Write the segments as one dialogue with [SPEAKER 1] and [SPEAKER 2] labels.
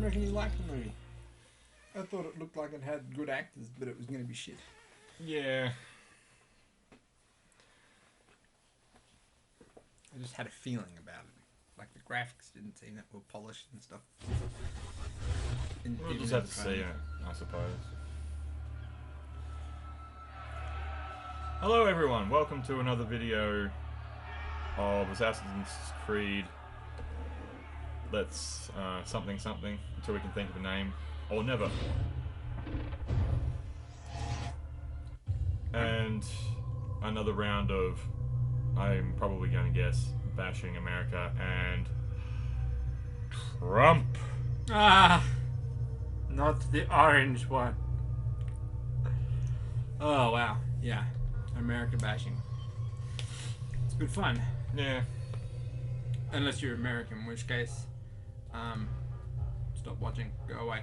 [SPEAKER 1] reckon you liked the movie? I thought it looked like it had good actors, but it was going to be shit.
[SPEAKER 2] Yeah.
[SPEAKER 1] I just had a feeling about it. Like the graphics didn't seem that well polished and stuff.
[SPEAKER 2] We'll just have to see it, I suppose. Hello everyone, welcome to another video of Assassin's Creed. Let's something until we can think of a name, or never. And another round of, I'm probably going to guess, bashing America and Trump.
[SPEAKER 1] Ah, not the orange one. Oh wow, yeah, America bashing. It's good fun.
[SPEAKER 2] Yeah.
[SPEAKER 1] Unless you're American, in which case, stop watching, go away.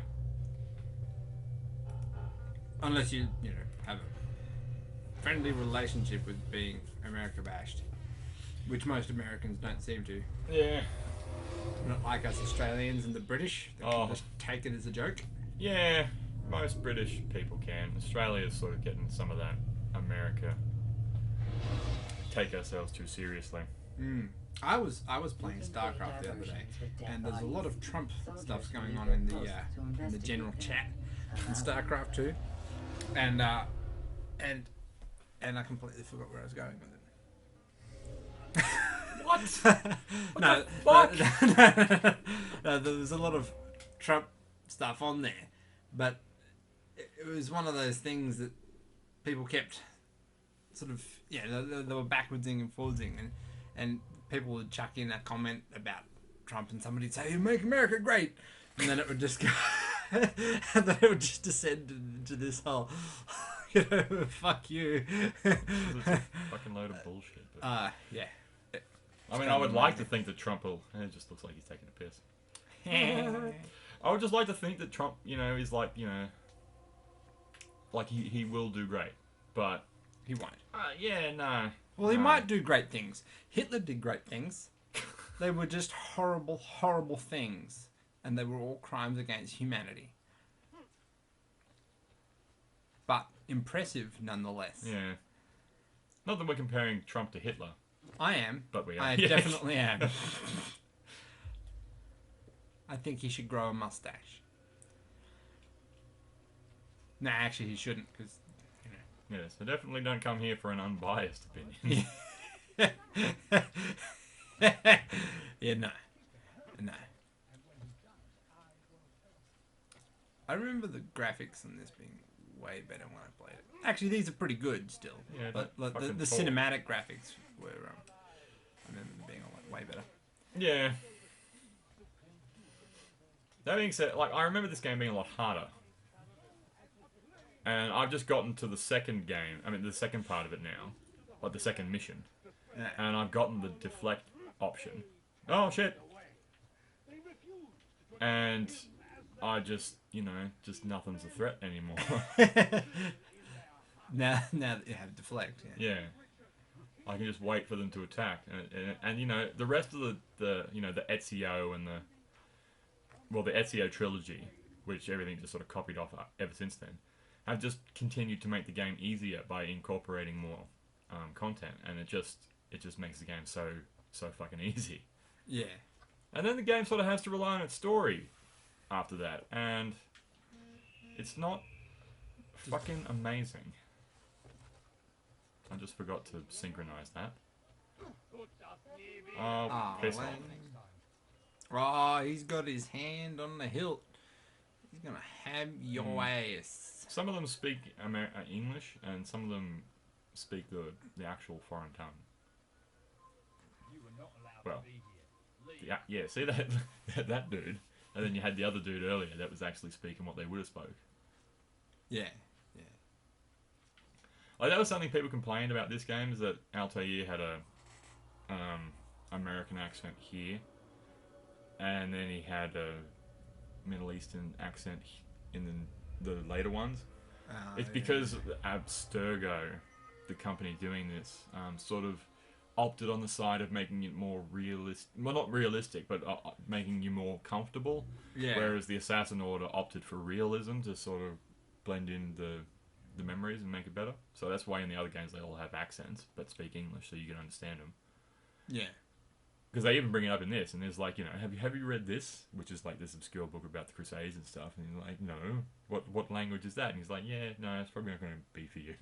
[SPEAKER 1] Unless you have a friendly relationship with being America bashed, which most Americans don't seem to.
[SPEAKER 2] Yeah.
[SPEAKER 1] Not like us Australians and the British that can just take it as a joke.
[SPEAKER 2] Yeah, most British people can. Australia's sort of getting some of that America. Take ourselves too seriously.
[SPEAKER 1] I was playing StarCraft the other day, and there's a lot of Trump stuff going on in the general chat in StarCraft 2, and I completely forgot where I was going with it.
[SPEAKER 2] What?
[SPEAKER 1] No, there was a lot of Trump stuff on there, but it was one of those things that people kept sort of, they were backwardsing and forwardsing, and people would chuck in a comment about Trump, and somebody would say, "Make America great," and then it would just go, and then it would just descend into this whole, fuck you.
[SPEAKER 2] It's a fucking load of bullshit. But...
[SPEAKER 1] yeah.
[SPEAKER 2] I mean, I would like to think that Trump will... It just looks like he's taking a piss. I would just like to think that Trump, is like, like he will do great, but...
[SPEAKER 1] He won't.
[SPEAKER 2] Yeah, no.
[SPEAKER 1] Well, he might do great things. Hitler did great things. They were just horrible, horrible things. And they were all crimes against humanity. But impressive nonetheless.
[SPEAKER 2] Yeah. Not that we're comparing Trump to Hitler.
[SPEAKER 1] I am.
[SPEAKER 2] But we are.
[SPEAKER 1] I definitely am. I think he should grow a mustache. No, actually he shouldn't, because...
[SPEAKER 2] Yeah, so definitely don't come here for an unbiased opinion.
[SPEAKER 1] Yeah, no. I remember the graphics on this being way better when I played it. Actually, these are pretty good still.
[SPEAKER 2] Yeah,
[SPEAKER 1] but the cinematic graphics were, I remember them being a lot way better.
[SPEAKER 2] Yeah. That being said, like, I remember this game being a lot harder. And I've just gotten to the second game, the second part of it now. Like, the second mission.
[SPEAKER 1] Yeah.
[SPEAKER 2] And I've gotten the deflect option. Oh, shit! And I just, just nothing's a threat anymore.
[SPEAKER 1] now that you have deflect,
[SPEAKER 2] Yeah. I can just wait for them to attack. And the rest of the Ezio and the Ezio trilogy, which everything just sort of copied off ever since then, have just continued to make the game easier by incorporating more content, and it just makes the game so fucking easy.
[SPEAKER 1] Yeah.
[SPEAKER 2] And then the game sort of has to rely on its story after that, and it's not fucking amazing. I just forgot to synchronize that. Oh, piss off.
[SPEAKER 1] Oh, he's got his hand on the hilt. He's gonna have your ass.
[SPEAKER 2] Some of them speak English, and some of them speak the actual foreign tongue. Well, yeah, see that dude, and then you had the other dude earlier that was actually speaking what they would have spoke.
[SPEAKER 1] Yeah.
[SPEAKER 2] Like, that was something people complained about this game, is that Altair had a American accent here, and then he had a Middle Eastern accent in the later ones. It's because Abstergo, the company doing this, sort of opted on the side of making it more realistic. Well, not realistic, but making you more comfortable.
[SPEAKER 1] Yeah.
[SPEAKER 2] Whereas the Assassin Order opted for realism to sort of blend in the memories and make it better. So that's why in the other games they all have accents but speak English so you can understand them.
[SPEAKER 1] Yeah.
[SPEAKER 2] Because they even bring it up in this, and there's like, you know, have you read this, which is like this obscure book about the Crusades and stuff? And he's like, no, what language is that? And he's like, yeah, no, it's probably not going to be for you.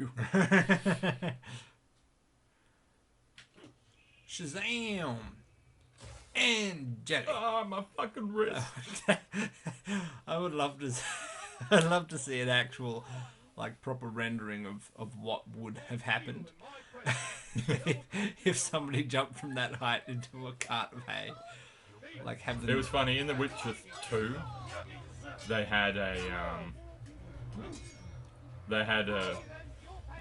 [SPEAKER 1] Shazam! And Jetty.
[SPEAKER 2] Oh, my fucking wrist.
[SPEAKER 1] I would love to. I'd love to see an actual, like, proper rendering of what would have happened if somebody jumped from that height into a cart of hay. Like, have them.
[SPEAKER 2] It was funny in The Witcher 2. They had a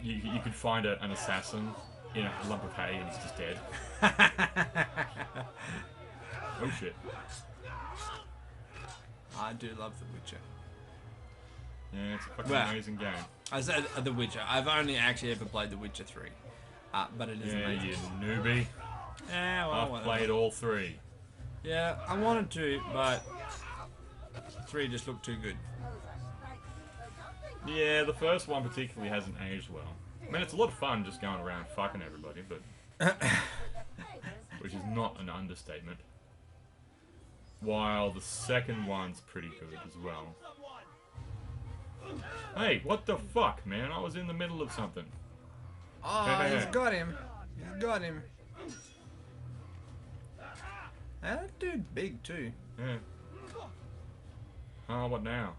[SPEAKER 2] you could find an assassin in a lump of hay and he's just dead. Oh shit.
[SPEAKER 1] I do love The Witcher.
[SPEAKER 2] Yeah, it's a fucking
[SPEAKER 1] Well,
[SPEAKER 2] amazing game.
[SPEAKER 1] I said The Witcher. I've only actually ever played The Witcher 3. But it is
[SPEAKER 2] Yeah,
[SPEAKER 1] amazing.
[SPEAKER 2] you newbie.
[SPEAKER 1] Yeah, well,
[SPEAKER 2] I've
[SPEAKER 1] whatever.
[SPEAKER 2] played all 3.
[SPEAKER 1] Yeah, I wanted to, but 3 just looked too good.
[SPEAKER 2] Yeah, the first one particularly hasn't aged well. I mean, it's a lot of fun just going around fucking everybody, but which is not an understatement. While the second one's pretty good as well. Hey, what the fuck, man? I was in the middle of something.
[SPEAKER 1] Oh, he's got him. He's got him. That dude's big too.
[SPEAKER 2] Yeah. Oh, what now?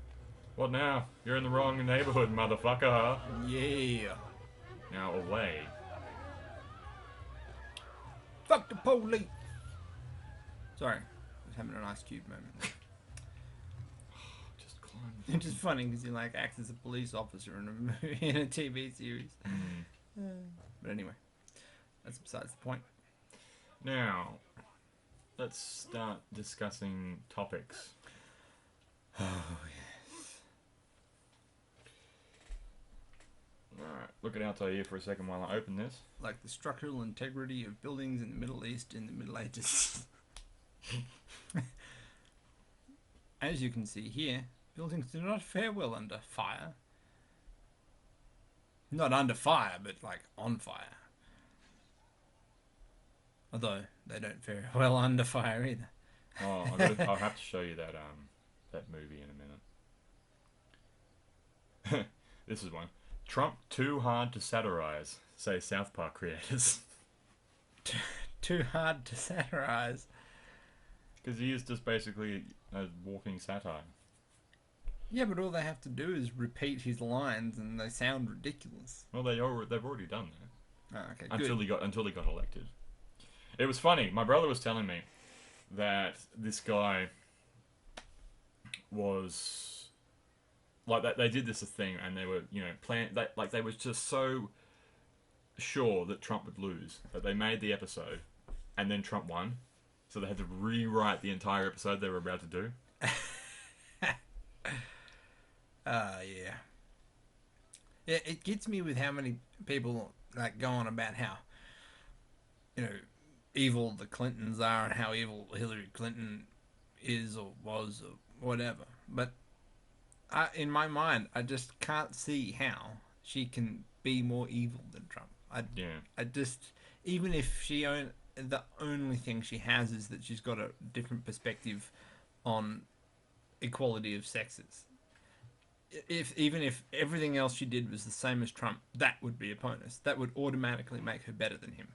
[SPEAKER 2] What now? You're in the wrong neighborhood, motherfucker.
[SPEAKER 1] Yeah.
[SPEAKER 2] Now away.
[SPEAKER 1] Fuck the police. Sorry, I was having an Ice Cube moment.
[SPEAKER 2] Just climb.
[SPEAKER 1] It's just funny because he like acts as a police officer in a movie, in a TV series. But anyway, that's besides the point.
[SPEAKER 2] Now, let's start discussing topics.
[SPEAKER 1] Oh yes.
[SPEAKER 2] Alright, look at Altair for a second while I open this.
[SPEAKER 1] Like the structural integrity of buildings in the Middle East in the Middle Ages. As you can see here, buildings do not fare well under fire. Not under fire, but like on fire. Although they don't fare well under fire either.
[SPEAKER 2] Oh, I'll have to show you that movie in a minute. This is one. Trump too hard to satirize, say South Park creators.
[SPEAKER 1] Too hard to satirize.
[SPEAKER 2] Because he is just basically a walking satire.
[SPEAKER 1] Yeah, but all they have to do is repeat his lines, and they sound ridiculous.
[SPEAKER 2] Well, they've already done that.
[SPEAKER 1] Oh, okay, good.
[SPEAKER 2] Until he got elected. It was funny. My brother was telling me that this guy was like that. They did this thing, and they were, you know, they were just so sure that Trump would lose that they made the episode, and then Trump won, so they had to rewrite the entire episode they were about to do.
[SPEAKER 1] Yeah. Yeah, it gets me with how many people like go on about how, you know, evil the Clintons are and how evil Hillary Clinton is or was or whatever. But in my mind, I just can't see how she can be more evil than Trump. I just, even if the only thing she has is that she's got a different perspective on equality of sexes. Even if everything else she did was the same as Trump, that would be a bonus. That would automatically make her better than him.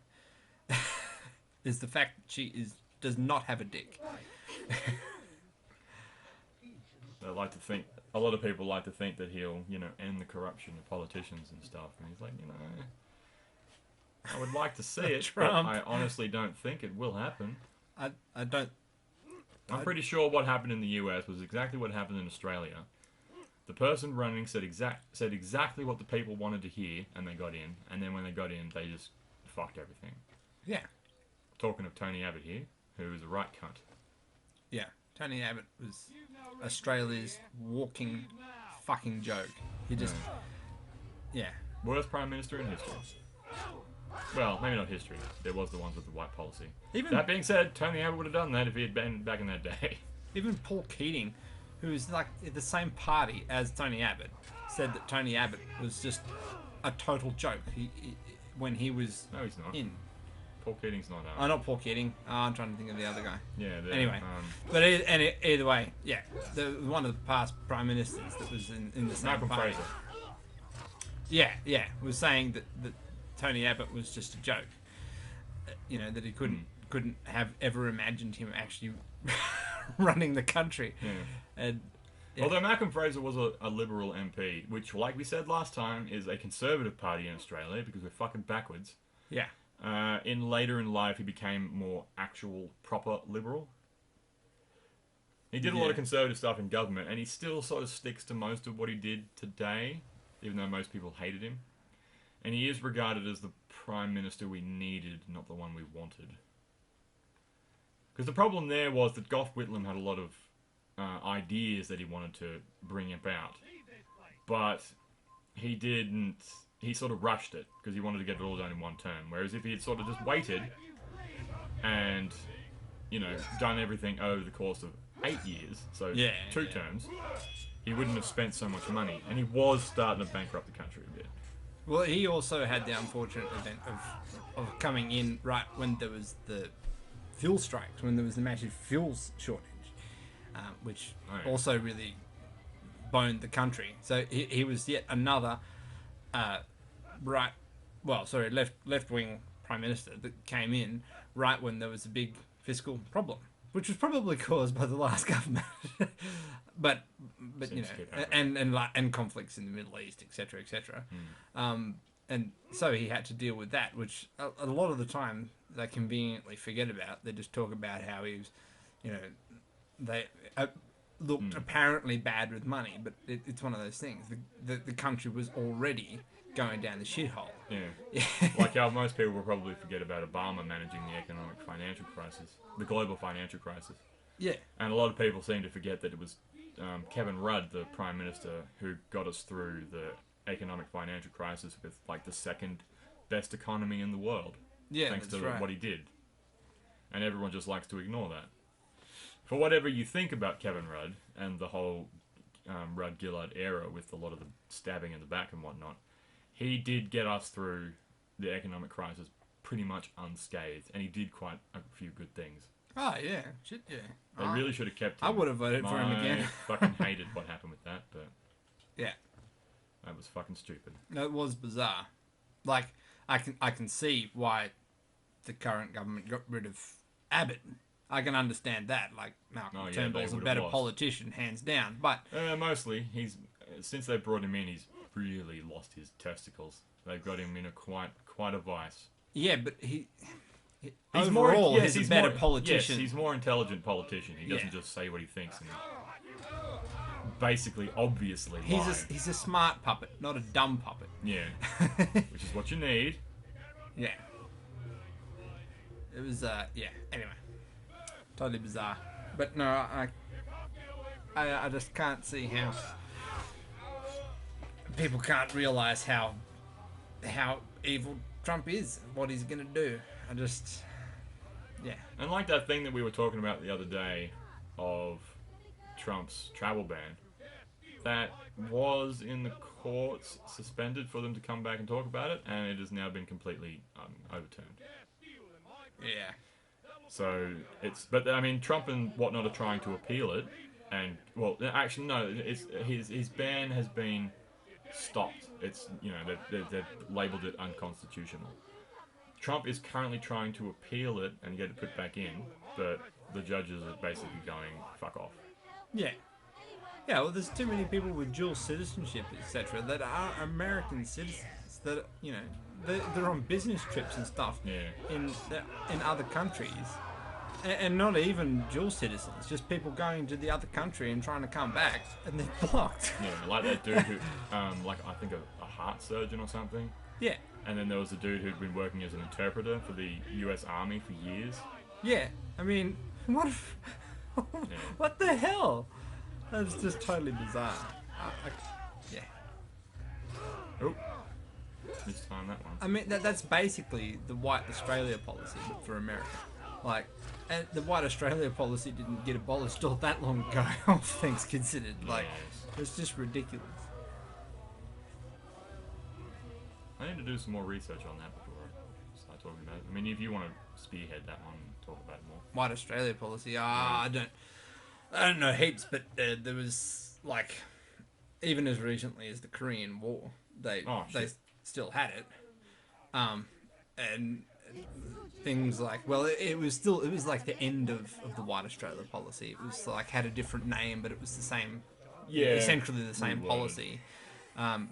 [SPEAKER 1] Is the fact that she does not have a dick.
[SPEAKER 2] They like to think. A lot of people like to think that he'll, you know, end the corruption of politicians and stuff. And he's like, you know, I would like to see it,
[SPEAKER 1] Trump.
[SPEAKER 2] but I honestly don't think it will happen.
[SPEAKER 1] I don't.
[SPEAKER 2] I'm pretty sure what happened in the US was exactly what happened in Australia. The person running said exactly what the people wanted to hear, and they got in. And then when they got in, they just fucked everything.
[SPEAKER 1] Yeah.
[SPEAKER 2] Talking of Tony Abbott here, who is a right cunt.
[SPEAKER 1] Yeah. Tony Abbott was Australia's walking fucking joke. He just. Yeah.
[SPEAKER 2] Worst Prime Minister in history. Well, maybe not history. There was the ones with the white policy.
[SPEAKER 1] Even
[SPEAKER 2] That being said, Tony Abbott would have done that if he had been back in that day.
[SPEAKER 1] even Paul Keating, who's like the same party as Tony Abbott, said that Tony Abbott was just a total joke. When he was
[SPEAKER 2] No, he's not.
[SPEAKER 1] in.
[SPEAKER 2] Paul Keating's not.
[SPEAKER 1] Oh, not Paul Keating. I'm trying to think of the other guy.
[SPEAKER 2] Yeah.
[SPEAKER 1] Anyway, but either way, yeah, one of the past prime ministers that was in the same
[SPEAKER 2] Malcolm
[SPEAKER 1] party.
[SPEAKER 2] Fraser.
[SPEAKER 1] Yeah, was saying that Tony Abbott was just a joke. You know, that he couldn't have ever imagined him actually running the country.
[SPEAKER 2] Yeah.
[SPEAKER 1] And
[SPEAKER 2] Although Malcolm Fraser was a Liberal MP, which, like we said last time, is a Conservative party in Australia because we're fucking backwards.
[SPEAKER 1] yeah,
[SPEAKER 2] Later in life, he became more actual, proper Liberal. He did a lot
[SPEAKER 1] Yeah.
[SPEAKER 2] of Conservative stuff in government, and he still sort of sticks to most of what he did today, even though most people hated him. And he is regarded as the Prime Minister we needed, not the one we wanted. Because the problem there was that Gough Whitlam had a lot of ideas that he wanted to bring about. But he didn't... He sort of rushed it, because he wanted to get it all done in one term. Whereas if he had sort of just waited and, you know, done everything over the course of 8 years, so
[SPEAKER 1] Yeah,
[SPEAKER 2] 2
[SPEAKER 1] yeah.
[SPEAKER 2] terms, he wouldn't have spent so much money. And he was starting to bankrupt the country a bit.
[SPEAKER 1] Well, he also had the unfortunate event of coming in right when there was the fuel strikes, when there was the massive fuel shortage, which
[SPEAKER 2] Oh, yeah.
[SPEAKER 1] also really boned the country. So he was yet another left wing prime minister that came in right when there was a big fiscal problem, which was probably caused by the last government. but you
[SPEAKER 2] Seems to keep
[SPEAKER 1] know,
[SPEAKER 2] happening.
[SPEAKER 1] and conflicts in the Middle East, etc., etc. And so he had to deal with that, which a lot of the time they conveniently forget about. They just talk about how he was, you know, they looked apparently bad with money, but it's one of those things. The country was already going down the shithole.
[SPEAKER 2] Yeah. Like how most people will probably forget about Obama managing the economic financial crisis, the global financial crisis.
[SPEAKER 1] Yeah.
[SPEAKER 2] And a lot of people seem to forget that it was Kevin Rudd, the Prime Minister, who got us through the economic financial crisis with like the second best economy in the world.
[SPEAKER 1] Yeah,
[SPEAKER 2] Thanks
[SPEAKER 1] that's
[SPEAKER 2] to
[SPEAKER 1] right.
[SPEAKER 2] what he did. And everyone just likes to ignore that. For whatever you think about Kevin Rudd and the whole Rudd-Gillard era with a lot of the stabbing in the back and whatnot, he did get us through the economic crisis pretty much unscathed, and he did quite a few good things.
[SPEAKER 1] Oh, yeah. Shit, yeah.
[SPEAKER 2] They really should have kept him.
[SPEAKER 1] I would have voted for him again.
[SPEAKER 2] Fucking hated what happened with that, but
[SPEAKER 1] Yeah.
[SPEAKER 2] that was fucking stupid.
[SPEAKER 1] No, it was bizarre. Like, I can see why the current government got rid of Abbott. I can understand that. Like, Malcolm
[SPEAKER 2] Oh, yeah,
[SPEAKER 1] Turnbull's
[SPEAKER 2] they
[SPEAKER 1] a
[SPEAKER 2] would've
[SPEAKER 1] better
[SPEAKER 2] lost.
[SPEAKER 1] politician, hands down. But
[SPEAKER 2] Mostly, since they brought him in, he's really lost his testicles. They've got him in quite a vice.
[SPEAKER 1] yeah, but he's
[SPEAKER 2] Yes,
[SPEAKER 1] he's a better politician.
[SPEAKER 2] Yes, he's a more intelligent politician. He doesn't
[SPEAKER 1] Yeah.
[SPEAKER 2] just say what he thinks and basically, obviously,
[SPEAKER 1] He's
[SPEAKER 2] lie.
[SPEAKER 1] he's a smart puppet, not a dumb puppet.
[SPEAKER 2] Yeah, which is what you need.
[SPEAKER 1] Yeah. It was yeah. Anyway, totally bizarre. But no, I just can't see how people can't realize how evil Trump is, what he's gonna do. I just, yeah.
[SPEAKER 2] And like that thing that we were talking about the other day of Trump's travel ban, that was in the courts suspended for them to come back and talk about it, and it has now been completely overturned.
[SPEAKER 1] Yeah.
[SPEAKER 2] So but I mean, Trump and whatnot are trying to appeal it, and well, actually no, his ban has been stopped. It's, you know, they've labelled it unconstitutional. Trump is currently trying to appeal it and get it put back in, but the judges are basically going, fuck off.
[SPEAKER 1] Yeah. Yeah, well, there's too many people with dual citizenship, etc., that are American citizens that, you know, they're on business trips and stuff
[SPEAKER 2] Yeah.
[SPEAKER 1] in other countries, and not even dual citizens, just people going to the other country and trying to come back, and they're blocked.
[SPEAKER 2] Yeah, like that dude who, like I think a heart surgeon or something.
[SPEAKER 1] Yeah.
[SPEAKER 2] And then there was a dude who'd been working as an interpreter for the U.S. Army for years.
[SPEAKER 1] Yeah. I mean, what? What the hell? That's just totally bizarre. Yeah.
[SPEAKER 2] Oh, mistime that one.
[SPEAKER 1] I mean, that's basically the White Australia policy but for America. Like, and the White Australia policy didn't get abolished all that long ago, all things considered. Like,
[SPEAKER 2] Yes.
[SPEAKER 1] it's just ridiculous.
[SPEAKER 2] I need to do some more research on that before I start talking about it. I mean, if you want to spearhead that one and talk about it more.
[SPEAKER 1] White Australia policy. I don't know heaps, but there was like, even as recently as the Korean War, they still had it, and things like, well, it was like the end of the White Australia policy. It was like had a different name, but it was the same, essentially the same policy, and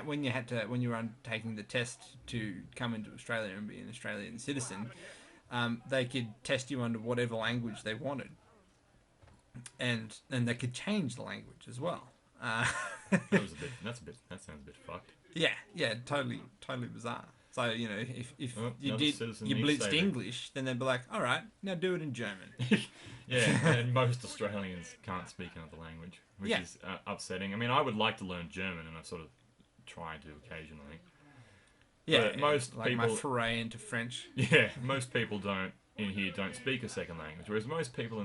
[SPEAKER 1] when you were undertaking the test to come into Australia and be an Australian citizen, they could test you under whatever language they wanted, and they could change the language as well.
[SPEAKER 2] That sounds a bit fucked.
[SPEAKER 1] Yeah, totally bizarre. So if you
[SPEAKER 2] another
[SPEAKER 1] blitzed
[SPEAKER 2] saving.
[SPEAKER 1] English, then they'd be like, all right, now do it in German.
[SPEAKER 2] Yeah, and most Australians can't speak another language, which
[SPEAKER 1] Yeah.
[SPEAKER 2] is upsetting. I mean, I would like to learn German, and I sort of try to occasionally.
[SPEAKER 1] Yeah,
[SPEAKER 2] But most
[SPEAKER 1] like
[SPEAKER 2] people,
[SPEAKER 1] my foray into French.
[SPEAKER 2] yeah, most people don't speak a second language, whereas most people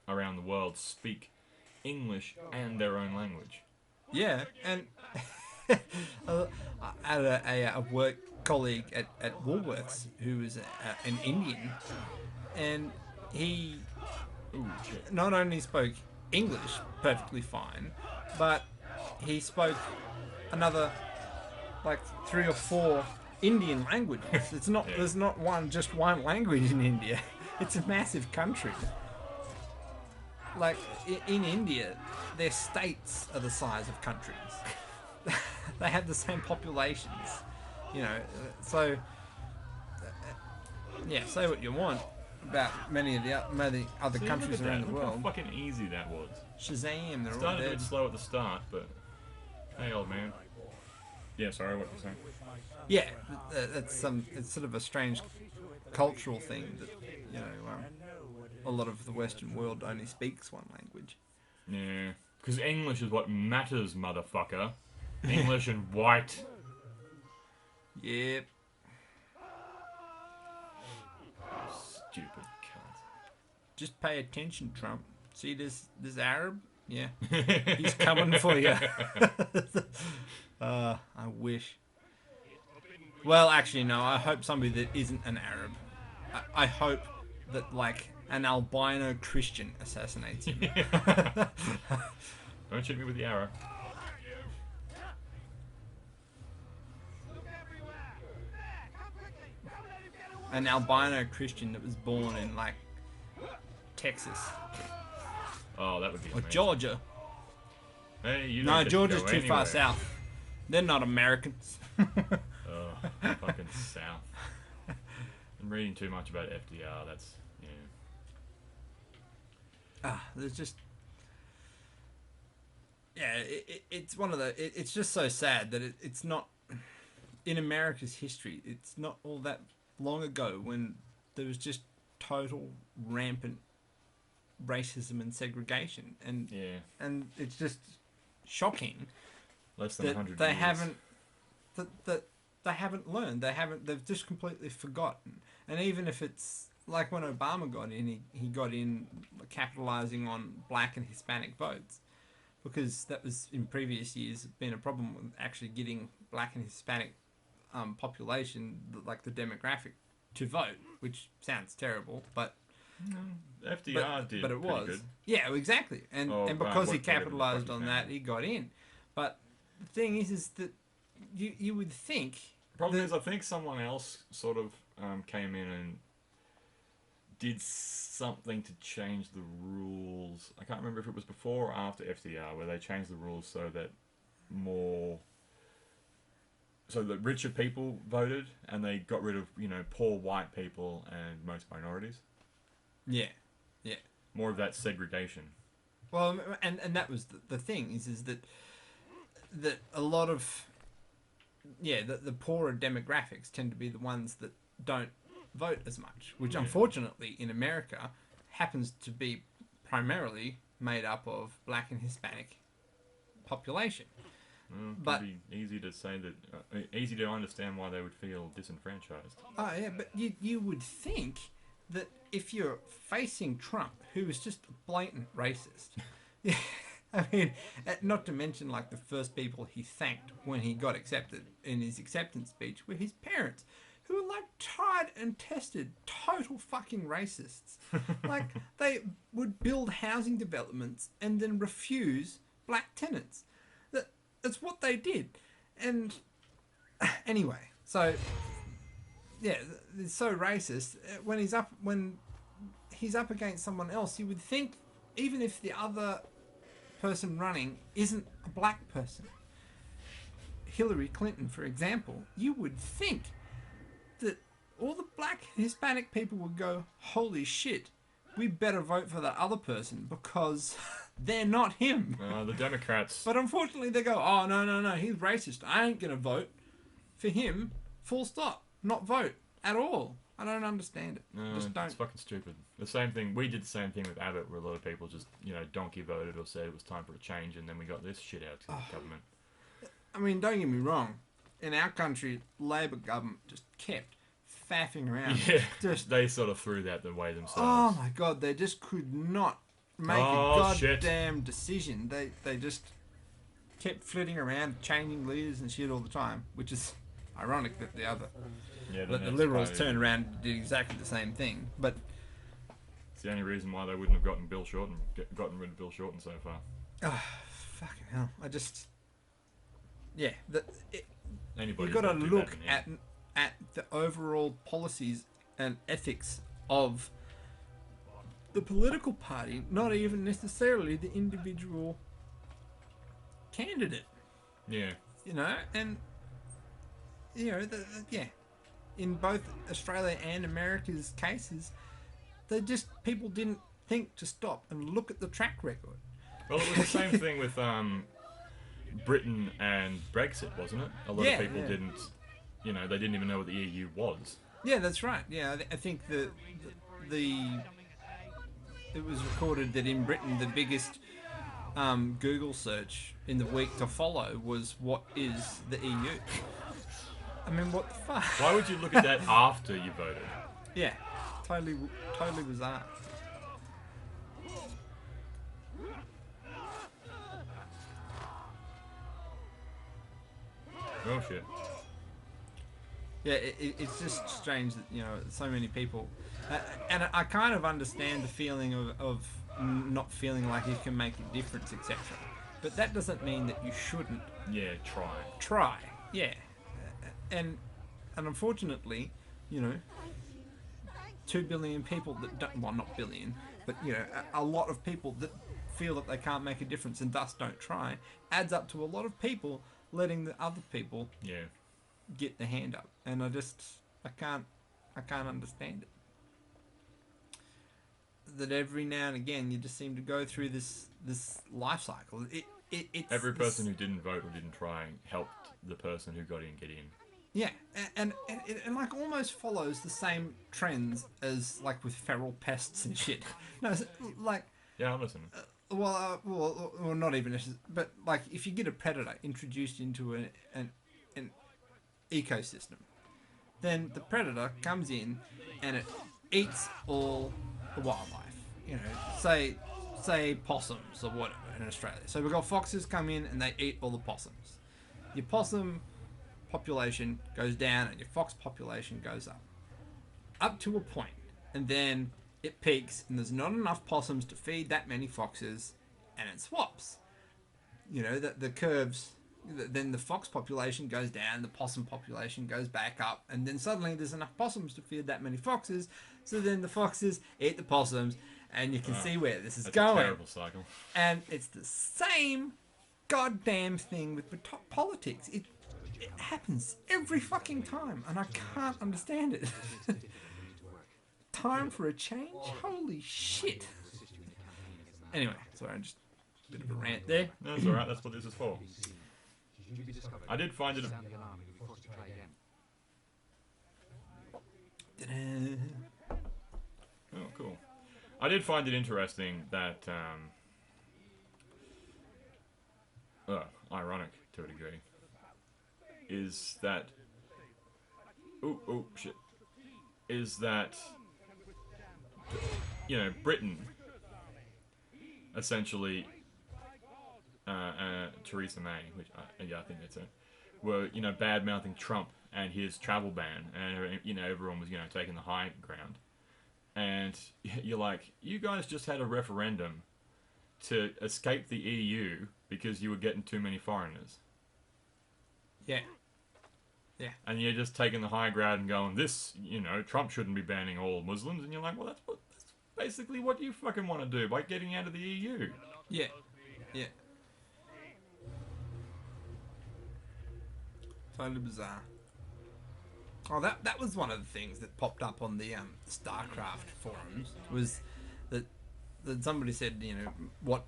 [SPEAKER 2] around the world speak English and their own language.
[SPEAKER 1] Yeah, and I had a work colleague at Woolworths who was an Indian, and he not only spoke English perfectly fine, but he spoke another like 3 or 4 Indian languages. It's not there's not just one language in India. It's a massive country. Like in India, their states are the size of countries. They have the same populations, so yeah, say what you want about many other
[SPEAKER 2] See,
[SPEAKER 1] countries
[SPEAKER 2] look at
[SPEAKER 1] around
[SPEAKER 2] that.
[SPEAKER 1] the
[SPEAKER 2] Look
[SPEAKER 1] world.
[SPEAKER 2] how fucking easy that was.
[SPEAKER 1] Shazam, they're all
[SPEAKER 2] Started a
[SPEAKER 1] dead.
[SPEAKER 2] bit slow at the start, but hey, old man. Yeah, sorry, what was you saying?
[SPEAKER 1] Yeah, it's sort of a strange cultural thing that a lot of the Western world only speaks one language.
[SPEAKER 2] Yeah, because English is what matters, motherfucker. English and white.
[SPEAKER 1] Yep.
[SPEAKER 2] Stupid cunt.
[SPEAKER 1] Just pay attention, Trump. See this Arab? Yeah, he's coming for you. I wish. Well, actually, no. I hope somebody that isn't an Arab. I hope that like an albino Christian assassinates him.
[SPEAKER 2] Don't shoot me with the arrow.
[SPEAKER 1] An albino Christian that was born in like Texas
[SPEAKER 2] Oh, that would be
[SPEAKER 1] or
[SPEAKER 2] amazing.
[SPEAKER 1] Georgia.
[SPEAKER 2] Hey, you don't
[SPEAKER 1] No,
[SPEAKER 2] get to
[SPEAKER 1] Georgia's
[SPEAKER 2] go
[SPEAKER 1] too far
[SPEAKER 2] anywhere.
[SPEAKER 1] south. They're not Americans.
[SPEAKER 2] Oh, fucking south. I'm reading too much about FDR. That's
[SPEAKER 1] There's just it's one of the it's just so sad that it's not in America's history. It's not all that long ago when there was just total rampant racism and segregation, and it's just shocking
[SPEAKER 2] less than
[SPEAKER 1] that
[SPEAKER 2] 100
[SPEAKER 1] they
[SPEAKER 2] years.
[SPEAKER 1] haven't that they haven't learned. They've just completely forgotten. And even if it's like when Obama got in, he got in capitalizing on black and Hispanic votes, because that was in previous years been a problem with actually getting black and Hispanic population, like the demographic, to vote, which sounds terrible, but
[SPEAKER 2] FDR did
[SPEAKER 1] but it
[SPEAKER 2] pretty
[SPEAKER 1] was
[SPEAKER 2] good.
[SPEAKER 1] yeah, exactly, and because he
[SPEAKER 2] whatever the fuck
[SPEAKER 1] capitalized
[SPEAKER 2] his
[SPEAKER 1] on
[SPEAKER 2] name
[SPEAKER 1] that,
[SPEAKER 2] is.
[SPEAKER 1] he got in. But the thing is that you would think
[SPEAKER 2] Problem is, I think someone else sort of came in and did something to change the rules. I can't remember if it was before or after FDR, where they changed the rules so that richer people voted, and they got rid of poor white people and most minorities.
[SPEAKER 1] yeah.
[SPEAKER 2] More of that segregation.
[SPEAKER 1] Well, and that was the thing is that a lot of the poorer demographics tend to be the ones that don't vote as much, which unfortunately in America happens to be primarily made up of black and Hispanic population.
[SPEAKER 2] Well, it
[SPEAKER 1] But-
[SPEAKER 2] can be easy to say that, easy to understand why they would feel disenfranchised.
[SPEAKER 1] Oh yeah, but you would think that if you're facing Trump, who is just a blatant racist, yeah, I mean, not to mention like the first people he thanked when he got accepted in his acceptance speech were his parents, who were like tried and tested total fucking racists. Like they would build housing developments and then refuse black tenants. That's what they did, and anyway, so. Yeah, it's so racist. When he's up against someone else, you would think, even if the other person running isn't a black person, Hillary Clinton, for example, you would think that all the black and Hispanic people would go, holy shit, we better vote for that other person because they're not him.
[SPEAKER 2] The Democrats.
[SPEAKER 1] But unfortunately, they go, oh, no, he's racist. I ain't going to vote for him, full stop. Not vote at all. I don't understand it.
[SPEAKER 2] No,
[SPEAKER 1] Just don't.
[SPEAKER 2] it's fucking stupid. The same thing. We did the same thing with Abbott, where a lot of people just, donkey voted or said it was time for a change, and then we got this shit out to the government.
[SPEAKER 1] I mean, don't get me wrong. In our country, Labor government just kept faffing around.
[SPEAKER 2] Yeah,
[SPEAKER 1] Just,
[SPEAKER 2] they sort of threw that away themselves.
[SPEAKER 1] oh my god, they just could not make a goddamn decision. They just kept flitting around, changing leaders and shit all the time, which is ironic that the Liberals turned around and did exactly the same thing. But
[SPEAKER 2] it's the only reason why they wouldn't have gotten gotten rid of Bill Shorten so far.
[SPEAKER 1] oh, fucking hell! I just
[SPEAKER 2] Anybody's
[SPEAKER 1] you've got to
[SPEAKER 2] gonna do
[SPEAKER 1] look
[SPEAKER 2] that in the
[SPEAKER 1] at the overall policies and ethics of the political party, not even necessarily the individual candidate.
[SPEAKER 2] end.
[SPEAKER 1] And in both Australia and America's cases, people didn't think to stop and look at the track record.
[SPEAKER 2] Well, it was the same thing with Britain and Brexit, wasn't it? A lot of people didn't, they didn't even know what the EU was.
[SPEAKER 1] Yeah, that's right. Yeah, I think it was recorded that in Britain the biggest Google search in the week to follow was what is the EU. I mean, what the fuck?
[SPEAKER 2] Why would you look at that after you voted?
[SPEAKER 1] Yeah, totally bizarre.
[SPEAKER 2] Oh shit.
[SPEAKER 1] Yeah, it's just strange that so many people, and I kind of understand the feeling of not feeling like you can make a difference, etc. But that doesn't mean that you shouldn't
[SPEAKER 2] Yeah,
[SPEAKER 1] try. Yeah, and unfortunately, 2 billion people that don't, well, not billion, but a lot of people that feel that they can't make a difference and thus don't try, adds up to a lot of people letting the other people
[SPEAKER 2] Yeah.
[SPEAKER 1] get the hand up, and I can't understand it. That every now and again you just seem to go through this life cycle. It's
[SPEAKER 2] Every person who didn't vote or didn't try helped the person who got in get in.
[SPEAKER 1] yeah, and it like almost follows the same trends as like with feral pests and shit. No, it's like
[SPEAKER 2] Yeah, I'm listening.
[SPEAKER 1] well, not even, but like if you get a predator introduced into an ecosystem, then the predator comes in and it eats all the wildlife. Say possums or whatever in Australia. So we've got foxes come in and they eat all the possums. Your possum population goes down and your fox population goes up to a point, and then it peaks and there's not enough possums to feed that many foxes, and it swaps. The curves. Then the fox population goes down, the possum population goes back up, and then suddenly there's enough possums to feed that many foxes, so then the foxes eat the possums, and you can see where this is
[SPEAKER 2] That's
[SPEAKER 1] going.
[SPEAKER 2] a terrible cycle.
[SPEAKER 1] And it's the same goddamn thing with politics. It happens every fucking time, and I can't understand it. Time for a change? Holy shit. Anyway, sorry, just a bit of a rant there.
[SPEAKER 2] No, it's alright, that's what this is for. I did find it. Oh, cool. I did find it interesting that, ironic, to a degree, is that shit, is that Britain essentially Theresa May, which I think that's it, were bad mouthing Trump and his travel ban, and everyone was taking the high ground, and you're like, you guys just had a referendum to escape the EU because you were getting too many foreigners.
[SPEAKER 1] Yeah.
[SPEAKER 2] And you're just taking the high ground and going, this, Trump shouldn't be banning all Muslims, and you're like, well, that's basically what you fucking want to do by getting out of the EU.
[SPEAKER 1] Yeah. Totally bizarre. Oh, that was one of the things that popped up on the StarCraft forums, was that somebody said, what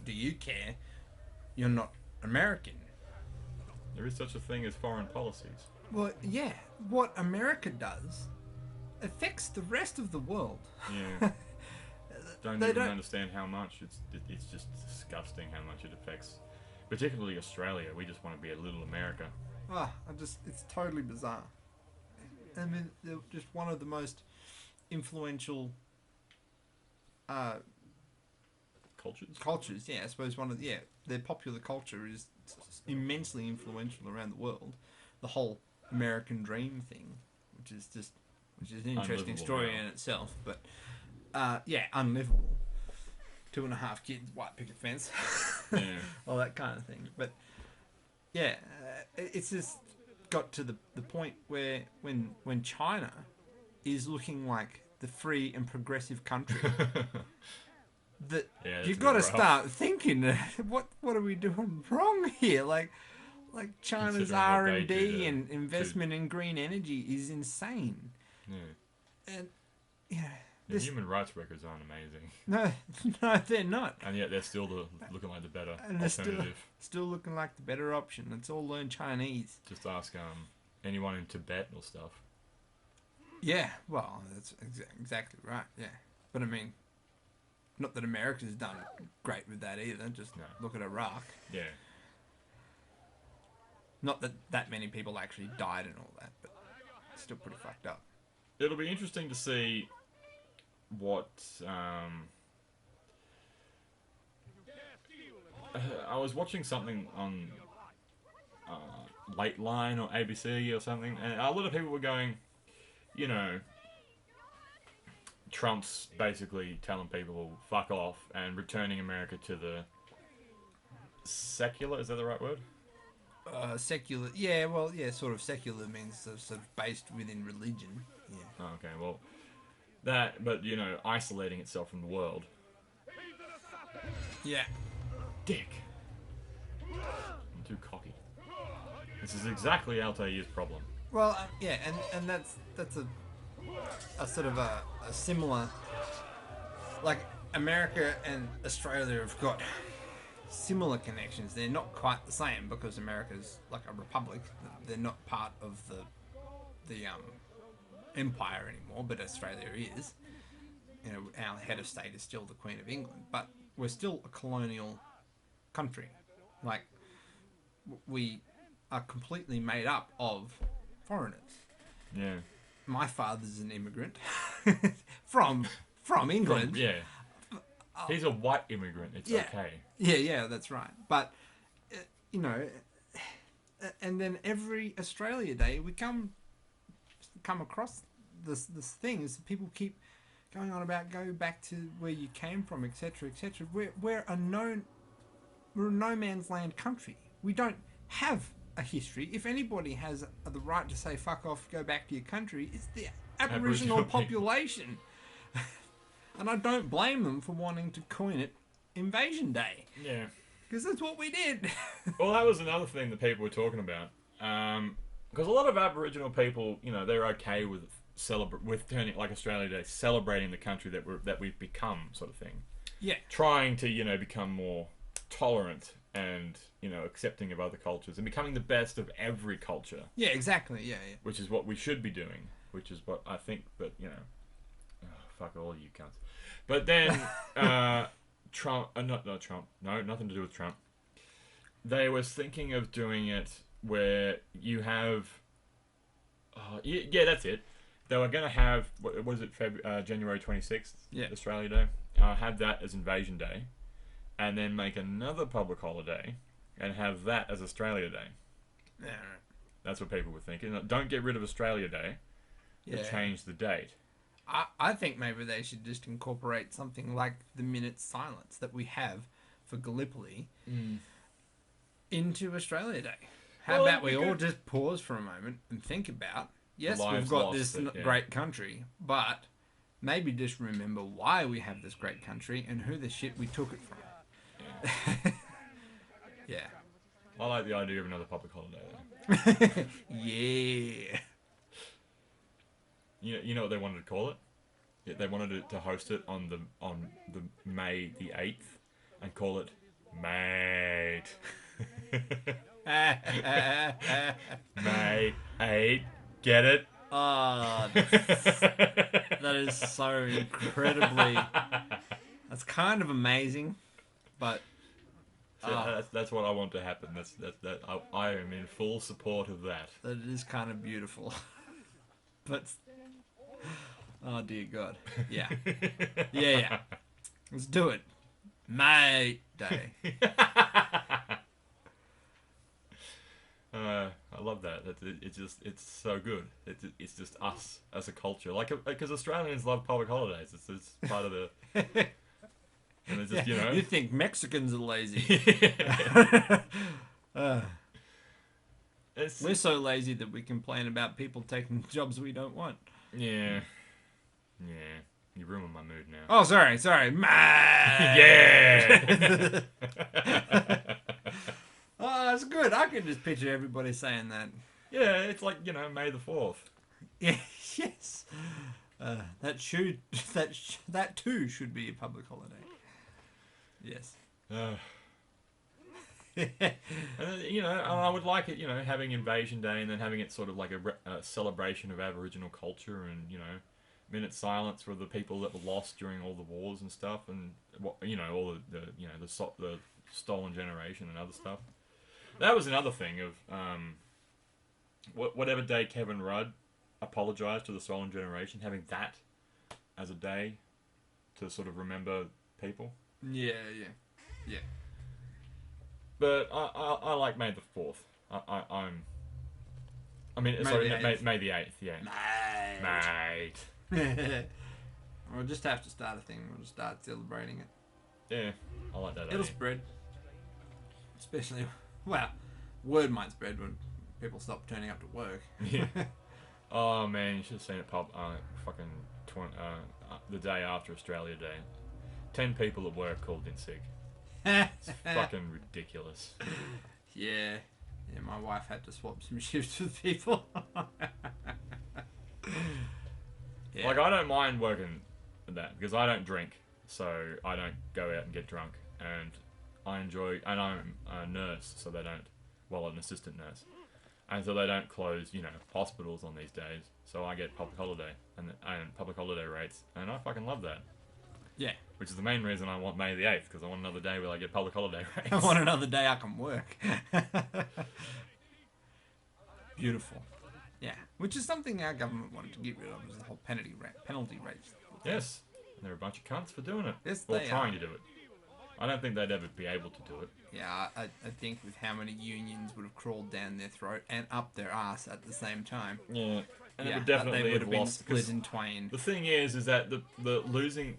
[SPEAKER 1] do you care? You're not American.
[SPEAKER 2] There is such a thing as foreign policies.
[SPEAKER 1] Well, yeah. What America does affects the rest of the world.
[SPEAKER 2] Yeah. Don't understand how much. It's just disgusting how much it affects, particularly Australia. We just want to be a little America.
[SPEAKER 1] Oh, it's totally bizarre. I mean, they're just one of the most influential cultures. Yeah, I suppose their popular culture is immensely influential around the world. The whole American dream thing, which is an interesting story in itself, but unlivable. 2.5 kids, white picket fence, all that kind of thing. But yeah, it's just got to the point where when China is looking like the free and progressive country, that you've got to start thinking, what are we doing wrong here? Like China's R&D and investment in green energy is insane.
[SPEAKER 2] Yeah.
[SPEAKER 1] And
[SPEAKER 2] the human rights records aren't amazing.
[SPEAKER 1] No, they're not.
[SPEAKER 2] And yet they're still looking like the better
[SPEAKER 1] alternative.
[SPEAKER 2] They're
[SPEAKER 1] still looking like the better option. Let's all learn Chinese.
[SPEAKER 2] Just ask anyone in Tibet or stuff.
[SPEAKER 1] Yeah, well, that's exactly right. Yeah, but I mean, not that America's done great with that either. Just look at Iraq.
[SPEAKER 2] Yeah.
[SPEAKER 1] Not that many people actually died and all that, but it's still pretty fucked up.
[SPEAKER 2] It'll be interesting to see what I was watching something on Late Line or ABC or something, and a lot of people were going, Trump's basically telling people fuck off and returning America to the secular, is that the right word?
[SPEAKER 1] Secular, yeah, well, yeah, sort of secular means sort of based within religion, yeah.
[SPEAKER 2] Oh, okay, well, but, isolating itself from the world.
[SPEAKER 1] Yeah.
[SPEAKER 2] Dick. I'm too cocky. This is exactly Altair's problem.
[SPEAKER 1] Well, and that's a sort of a similar, like, America and Australia have got similar connections. They're not quite the same because America's like a republic. They're not part of the empire anymore, but Australia is. Our head of state is still the Queen of England, but we're still a colonial country. Like, we are completely made up of foreigners.
[SPEAKER 2] Yeah.
[SPEAKER 1] My father's an immigrant from England.
[SPEAKER 2] Yeah. He's a white immigrant. It's okay.
[SPEAKER 1] Yeah, that's right. But, and then every Australia Day we come across this thing is people keep going on about go back to where you came from, etc., etc. We're a no man's land country. We don't have a history. If anybody has the right to say fuck off, go back to your country, it's the Aboriginal population. And I don't blame them for wanting to coin it Invasion Day.
[SPEAKER 2] Yeah.
[SPEAKER 1] Because that's what we did.
[SPEAKER 2] Well, that was another thing that people were talking about. Because a lot of Aboriginal people, they're okay with turning, like Australia Day, celebrating the country that we've become, sort of thing.
[SPEAKER 1] Yeah.
[SPEAKER 2] Trying to, become more tolerant and, accepting of other cultures and becoming the best of every culture.
[SPEAKER 1] Yeah, exactly. Yeah.
[SPEAKER 2] Which is what we should be doing. Which is what I think, but, fuck all you cunts. But then, Trump, not Trump, no, nothing to do with Trump. they was thinking of doing it where you have. Yeah, that's it. They were going to have what was it, January 26th,
[SPEAKER 1] Yeah.
[SPEAKER 2] Australia Day. Have that as Invasion Day, and then make another public holiday, and have that as Australia Day.
[SPEAKER 1] Yeah.
[SPEAKER 2] That's what people were thinking. Don't get rid of Australia Day, but change the date.
[SPEAKER 1] I think maybe they should just incorporate something like the minute silence that we have for Gallipoli into Australia Day. How
[SPEAKER 2] Well,
[SPEAKER 1] about we
[SPEAKER 2] that'd be
[SPEAKER 1] all
[SPEAKER 2] good.
[SPEAKER 1] just pause for a moment and think about, yes,
[SPEAKER 2] lives
[SPEAKER 1] we've got
[SPEAKER 2] lost,
[SPEAKER 1] this
[SPEAKER 2] but, yeah.
[SPEAKER 1] great country, but maybe just remember why we have this great country and who the shit we took it from. Yeah.
[SPEAKER 2] I like the idea of another public holiday. Though.
[SPEAKER 1] Yeah.
[SPEAKER 2] You know what they wanted to call it? Yeah, they wanted it to host it on the May the 8th and call it Mate. May 8. Get it?
[SPEAKER 1] Oh, that is so incredibly. That's kind of amazing, but
[SPEAKER 2] So that's what I want to happen. That I am in full support of that.
[SPEAKER 1] that is kind of beautiful. But oh dear God, yeah, yeah. Let's do it, Mate Day.
[SPEAKER 2] I love that. It's so good. It's just us as a culture. Like, because Australians love public holidays. It's part of the. And it's just,
[SPEAKER 1] You think Mexicans are lazy?
[SPEAKER 2] It's,
[SPEAKER 1] We're so lazy that we complain about people taking jobs we don't want.
[SPEAKER 2] yeah. You ruined my mood now.
[SPEAKER 1] Oh, sorry.
[SPEAKER 2] Yeah.
[SPEAKER 1] Oh, it's good. I can just picture everybody saying that.
[SPEAKER 2] Yeah, it's like May the 4th.
[SPEAKER 1] Yeah, yes. That too should be a public holiday. Yes.
[SPEAKER 2] And, I would like it, having Invasion Day and then having it sort of like a celebration of Aboriginal culture and, minute silence for the people that were lost during all the wars and stuff and, all the stolen generation and other stuff. That was another thing of, whatever day Kevin Rudd apologised to the stolen generation, having that as a day to sort of remember people.
[SPEAKER 1] Yeah.
[SPEAKER 2] But I like May the 4th. May the 8th, yeah. Mate.
[SPEAKER 1] We'll just have to start a thing. We'll just start celebrating it.
[SPEAKER 2] Yeah, I like that
[SPEAKER 1] It'll
[SPEAKER 2] idea.
[SPEAKER 1] spread. Especially, well, word might spread when people stop turning up to work.
[SPEAKER 2] Yeah. Oh man, you should have seen it the day after Australia Day. 10 people at work called in sick. It's fucking ridiculous.
[SPEAKER 1] Yeah, my wife had to swap some shifts with people. Yeah.
[SPEAKER 2] Like, I don't mind working at that because I don't drink, so I don't go out and get drunk, and and I'm a nurse, so they don't, an assistant nurse, and so they don't close, hospitals on these days, so I get public holiday and public holiday rates, and I fucking love that.
[SPEAKER 1] Yeah.
[SPEAKER 2] Which is the main reason I want May the 8th, because I want another day where I get public holiday rates.
[SPEAKER 1] I want another day I can work. Beautiful. Yeah. Which is something our government wanted to get rid of, was the whole penalty rates.
[SPEAKER 2] Yes. They're a bunch of cunts for doing it.
[SPEAKER 1] Yes,
[SPEAKER 2] or
[SPEAKER 1] they
[SPEAKER 2] trying
[SPEAKER 1] are.
[SPEAKER 2] to do it. I don't think they'd ever be able to do it.
[SPEAKER 1] Yeah, I think with how many unions would have crawled down their throat and up their ass at the same time.
[SPEAKER 2] Yeah. And
[SPEAKER 1] yeah,
[SPEAKER 2] it would definitely
[SPEAKER 1] they would
[SPEAKER 2] have
[SPEAKER 1] have been
[SPEAKER 2] lost.
[SPEAKER 1] split in twain.
[SPEAKER 2] The thing is that the losing,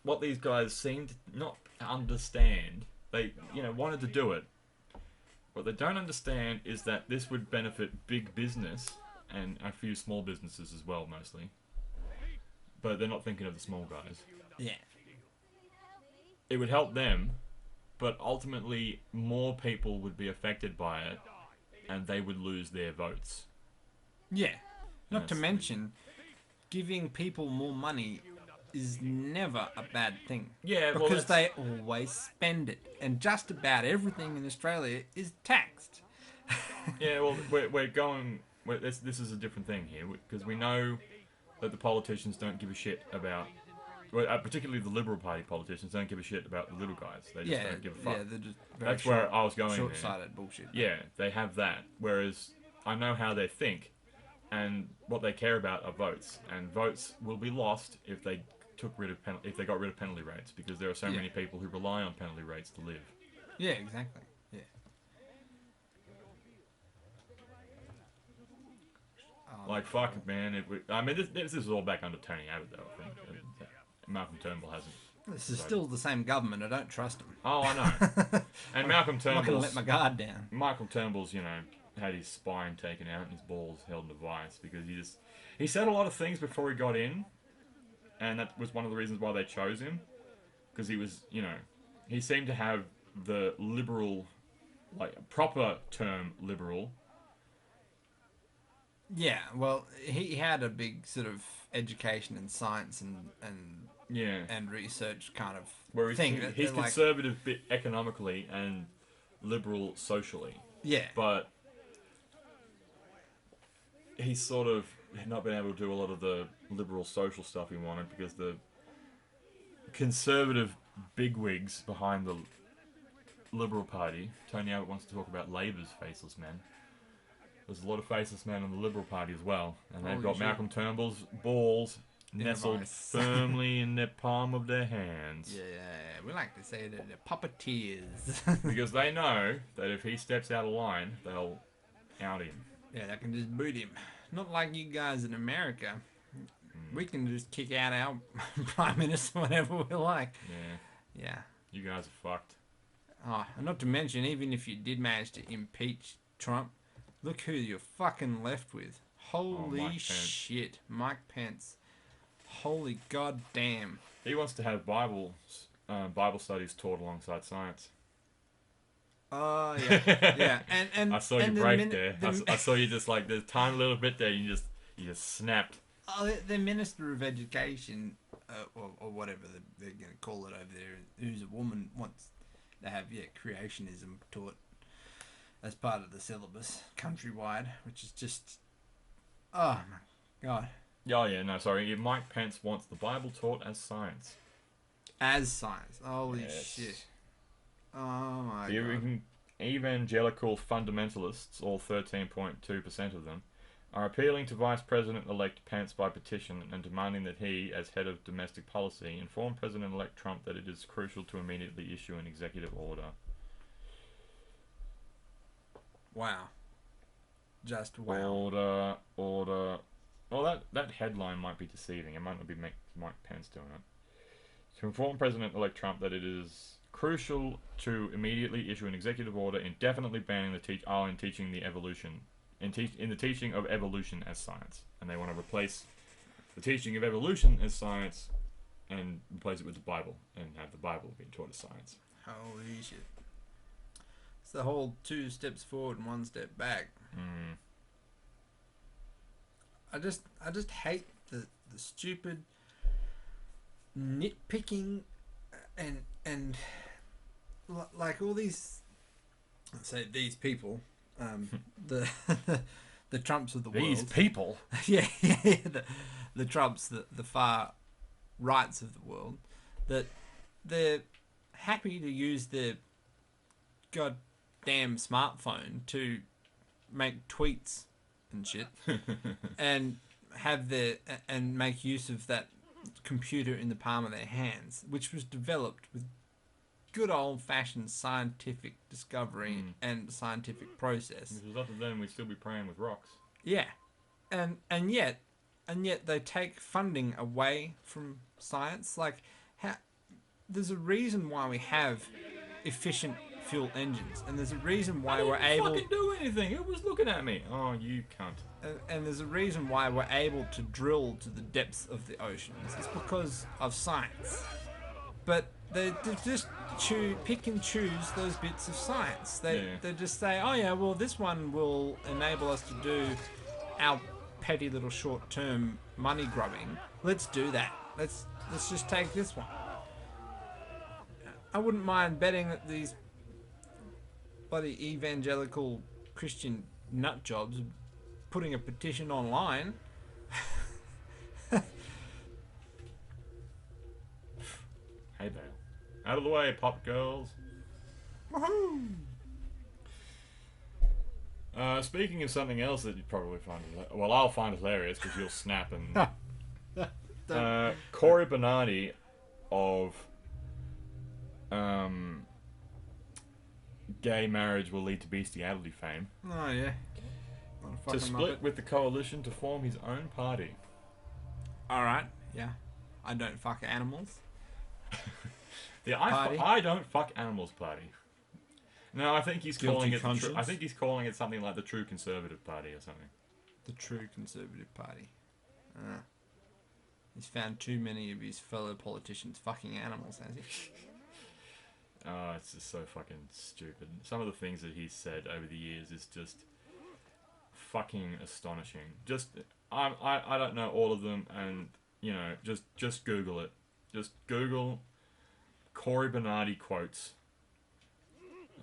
[SPEAKER 2] what these guys seem to not understand, they, wanted to do it. What they don't understand is that this would benefit big business and a few small businesses as well, mostly. But they're not thinking of the small guys.
[SPEAKER 1] Yeah.
[SPEAKER 2] It would help them, but ultimately more people would be affected by it, and they would lose their votes.
[SPEAKER 1] Yeah. Not to
[SPEAKER 2] That's-
[SPEAKER 1] mention, giving people more money is never a bad thing.
[SPEAKER 2] Yeah, well,
[SPEAKER 1] Because they always spend it. And just about everything in Australia is taxed.
[SPEAKER 2] Yeah, well, we're going. This is a different thing here, because we know that the politicians don't give a shit about well, particularly the Liberal Party politicians, don't give a shit about the little guys. They just don't give a fuck.
[SPEAKER 1] Yeah, they're just very
[SPEAKER 2] That's where I was going there.
[SPEAKER 1] short-sighted bullshit.
[SPEAKER 2] Yeah, they have that. Whereas I know how they think, and what they care about are votes. And votes will be lost if they got rid of penalty rates, because there are so many people who rely on penalty rates to live.
[SPEAKER 1] Yeah, exactly. Yeah.
[SPEAKER 2] Like, fuck it, man. I mean, this is all back under Tony Abbott, though. Malcolm Turnbull hasn't.
[SPEAKER 1] This is still the same government. I don't trust them.
[SPEAKER 2] Oh, I know. And Malcolm
[SPEAKER 1] I'm not going to
[SPEAKER 2] Turnbull's...
[SPEAKER 1] let my guard down.
[SPEAKER 2] Michael Turnbull's, had his spine taken out and his balls held in a vice because he said a lot of things before he got in, and that was one of the reasons why they chose him, because he was, he seemed to have the liberal, like a proper term liberal.
[SPEAKER 1] Yeah, well, he had a big sort of education and science and research kind of
[SPEAKER 2] Whereas
[SPEAKER 1] thing.
[SPEAKER 2] He's conservative bit economically and liberal socially.
[SPEAKER 1] Yeah.
[SPEAKER 2] But he's sort of not been able to do a lot of the liberal social stuff he wanted because the conservative bigwigs behind the Liberal Party, Tony Abbott wants to talk about Labor's faceless men. There's a lot of faceless men in the Liberal Party as well. And they've got Malcolm Turnbull's balls nestled firmly in the palm of their hands.
[SPEAKER 1] Yeah, we like to say that they're puppeteers.
[SPEAKER 2] Because they know that if he steps out of line, they'll out him.
[SPEAKER 1] Yeah, they can just boot him. Not like you guys in America. We can just kick out our Prime Minister whenever we like.
[SPEAKER 2] Yeah.
[SPEAKER 1] Yeah.
[SPEAKER 2] You guys are fucked.
[SPEAKER 1] Oh, and not to mention, even if you did manage to impeach Trump, look who you're fucking left with. Holy shit. Mike Pence. Holy goddamn.
[SPEAKER 2] He wants to have Bible studies taught alongside science.
[SPEAKER 1] Oh, yeah. Yeah. And
[SPEAKER 2] I saw you break there. I saw you just like, there's a tiny little bit there, you just snapped.
[SPEAKER 1] Oh, the Minister of Education, or whatever they're going to call it over there, who's a woman, wants to have, creationism taught as part of the syllabus countrywide, which is just, oh my god.
[SPEAKER 2] Oh yeah, no, sorry. Mike Pence wants the Bible taught as science.
[SPEAKER 1] As science. Holy shit. Oh my god.
[SPEAKER 2] Evangelical fundamentalists, all 13.2% of them, are appealing to Vice President-elect Pence by petition and demanding that he, as head of domestic policy, inform President-elect Trump that it is crucial to immediately issue an executive order.
[SPEAKER 1] Wow. Just wow.
[SPEAKER 2] Order. Well, that headline might be deceiving. It might not be Mike Pence doing it. To inform President-elect Trump that it is crucial to immediately issue an executive order indefinitely banning the teaching of evolution as science. And they want to replace the teaching of evolution as science and replace it with the Bible and have the Bible being taught as science.
[SPEAKER 1] Holy shit. It's the whole 2 steps forward and 1 step back.
[SPEAKER 2] Mm.
[SPEAKER 1] I just hate the stupid nitpicking and like all these, let's say these people, the the Trumps of the world.
[SPEAKER 2] These people?
[SPEAKER 1] yeah, the Trumps, the far rights of the world, that they're happy to use their goddamn smartphone to make tweets and shit and and make use of that computer in the palm of their hands, which was developed with good old-fashioned scientific discovery and scientific process.
[SPEAKER 2] If it was up to them, we'd still be praying with rocks.
[SPEAKER 1] Yeah, and yet they take funding away from science. Like, there's a reason why we have efficient fuel engines, and there's a reason why we're able.
[SPEAKER 2] Fucking do anything. Who was looking at me? Oh, you cunt.
[SPEAKER 1] And there's a reason why we're able to drill to the depths of the oceans. It's because of science. But they just pick and choose those bits of science. They just say, oh yeah, well this one will enable us to do our petty little short-term money grubbing. Let's do that. Let's just take this one. I wouldn't mind betting that these bloody evangelical Christian nut jobs are putting a petition online
[SPEAKER 2] Hay bale. Out of the way, pop girls.
[SPEAKER 1] Woohoo!
[SPEAKER 2] Speaking of something else that you'd probably find, well, I'll find hilarious because you'll snap and. Cory Bernardi of Gay Marriage Will Lead to Bestiality fame
[SPEAKER 1] Oh yeah.
[SPEAKER 2] to split with the coalition to form his own party.
[SPEAKER 1] All right. Yeah. I don't fuck animals.
[SPEAKER 2] The
[SPEAKER 1] Party?
[SPEAKER 2] I don't fuck animals party. No, I think he's
[SPEAKER 1] Guilty
[SPEAKER 2] calling it.
[SPEAKER 1] conscience?
[SPEAKER 2] I think he's calling it something like the True Conservative Party or something.
[SPEAKER 1] The True Conservative Party. He's found too many of his fellow politicians fucking animals, has he?
[SPEAKER 2] Oh, it's just so fucking stupid. Some of the things that he's said over the years is just fucking astonishing. Just I don't know all of them, and you know, just Google it. Just Google Cory Bernardi quotes,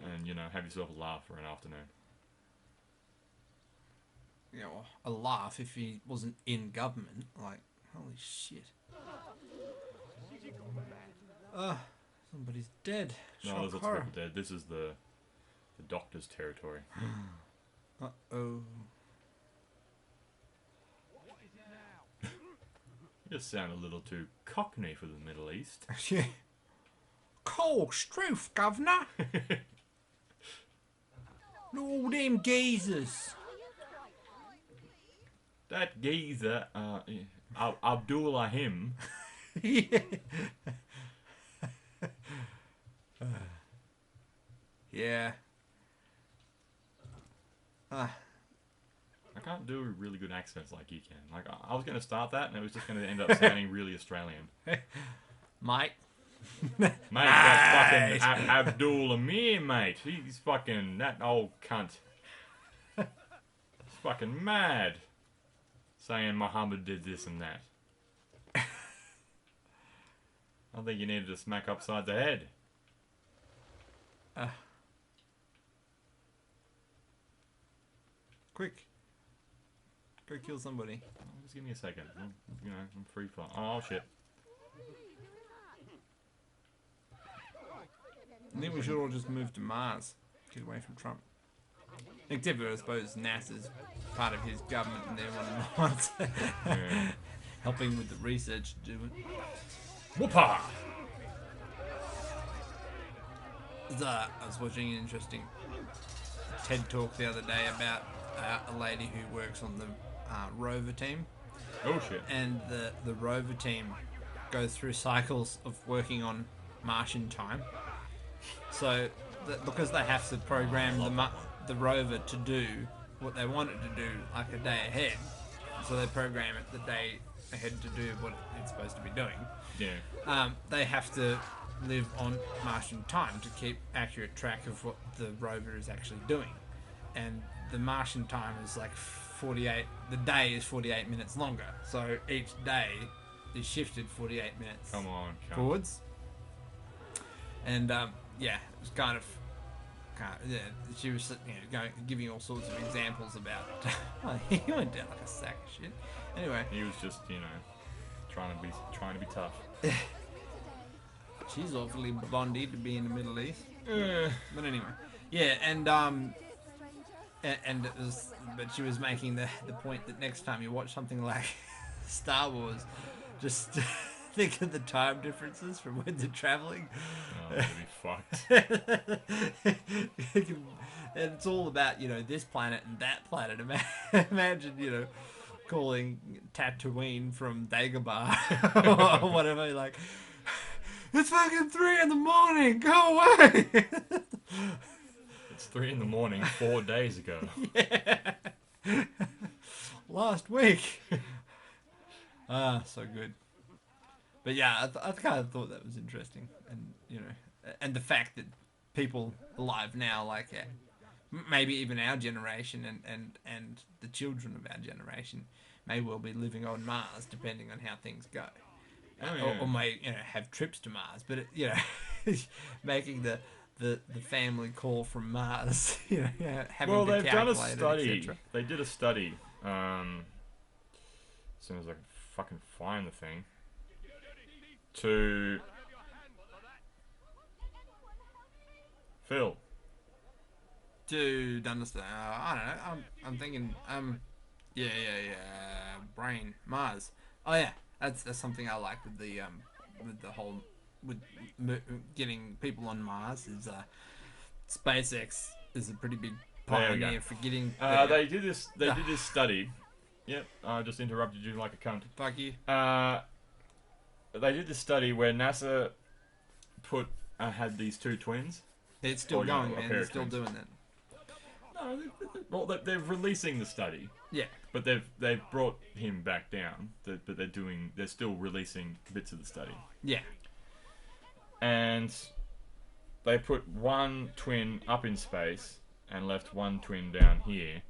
[SPEAKER 2] and you know, have yourself a laugh for an afternoon.
[SPEAKER 1] You know, a laugh if he wasn't in government. Like, holy shit. Somebody's dead.
[SPEAKER 2] No,
[SPEAKER 1] Shock
[SPEAKER 2] there's lots of
[SPEAKER 1] horror.
[SPEAKER 2] people dead. This is the doctor's territory.
[SPEAKER 1] Uh-oh.
[SPEAKER 2] You just sound a little too cockney for the Middle East.
[SPEAKER 1] Yeah. Cold truth, governor. All them geezers.
[SPEAKER 2] That geezer, Abdullah him.
[SPEAKER 1] Yeah. Yeah.
[SPEAKER 2] I can't do really good accents like you can. Like I was going to start that, and it was just going to end up sounding really Australian.
[SPEAKER 1] Mate.
[SPEAKER 2] Mate, that fucking Abdul Amir, mate. He's fucking that old cunt. He's fucking mad. Saying Muhammad did this and that. I think you needed to smack upside the head.
[SPEAKER 1] Quick. Go kill somebody.
[SPEAKER 2] Just give me a second. You know, I'm free for. Oh shit.
[SPEAKER 1] I think we should all just move to Mars. Get away from Trump. Except for, I suppose, NASA's part of his government and they're one of the ones
[SPEAKER 2] Yeah.
[SPEAKER 1] helping with the research to do it.
[SPEAKER 2] Whoopah!
[SPEAKER 1] I was watching an interesting TED talk the other day about a lady who works on the rover team.
[SPEAKER 2] Oh shit.
[SPEAKER 1] And the rover team goes through cycles of working on Martian time. So, because they have to program the rover to do what they want it to do like a day ahead, so they program it the day ahead to do what it's supposed to be doing.
[SPEAKER 2] Yeah.
[SPEAKER 1] They have to live on Martian time to keep accurate track of what the rover is actually doing. And the Martian time is like 48, the day is 48 minutes longer. So each day is shifted 48 minutes
[SPEAKER 2] Come on.
[SPEAKER 1] forwards. And yeah, it was kind of yeah, she was giving all sorts of examples about he went down like a sack of shit. Anyway,
[SPEAKER 2] He was just, you know, trying to be tough.
[SPEAKER 1] she's awfully bondy to be in the Middle East.
[SPEAKER 2] Eh.
[SPEAKER 1] But anyway, yeah, and it was, but she was making the point that next time you watch something like Star Wars, just think of the time differences from when they're traveling.
[SPEAKER 2] Oh, that'd be fucked.
[SPEAKER 1] And it's all about, you know, this planet and that planet. Imagine, you know, calling Tatooine from Dagobah or whatever, like, it's fucking 3 a.m, go away!
[SPEAKER 2] It's 3 a.m, 4 days ago.
[SPEAKER 1] Yeah. Last week. So good. But yeah, I kind of thought that was interesting, and you know, and the fact that people alive now, like maybe even our generation and the children of our generation, may well be living on Mars, depending on how things go, or may, you know, have trips to Mars. But you know, making the family call from Mars, you know, having
[SPEAKER 2] Well,
[SPEAKER 1] to
[SPEAKER 2] they've done a
[SPEAKER 1] calculate it,
[SPEAKER 2] study.
[SPEAKER 1] etc.
[SPEAKER 2] They did a study. As soon as I can fucking find the thing. To Phil.
[SPEAKER 1] To understand, I don't know. I'm thinking. Yeah. Brain Mars. Oh yeah, that's something I like with the whole with getting people on Mars is SpaceX is a pretty big
[SPEAKER 2] There we go.
[SPEAKER 1] pioneer for getting.
[SPEAKER 2] They did this. They did this study. Yep. I just interrupted you like a cunt.
[SPEAKER 1] Fuck you.
[SPEAKER 2] They did this study where NASA put had these two twins.
[SPEAKER 1] It's still
[SPEAKER 2] Oh, yeah,
[SPEAKER 1] going,
[SPEAKER 2] a
[SPEAKER 1] man.
[SPEAKER 2] pair
[SPEAKER 1] They're
[SPEAKER 2] of
[SPEAKER 1] still
[SPEAKER 2] twins.
[SPEAKER 1] doing that.
[SPEAKER 2] No, well, they're releasing the study,
[SPEAKER 1] Yeah.
[SPEAKER 2] but they've brought him back down. But they're still releasing bits of the study,
[SPEAKER 1] Yeah.
[SPEAKER 2] and they put one twin up in space and left one twin down here,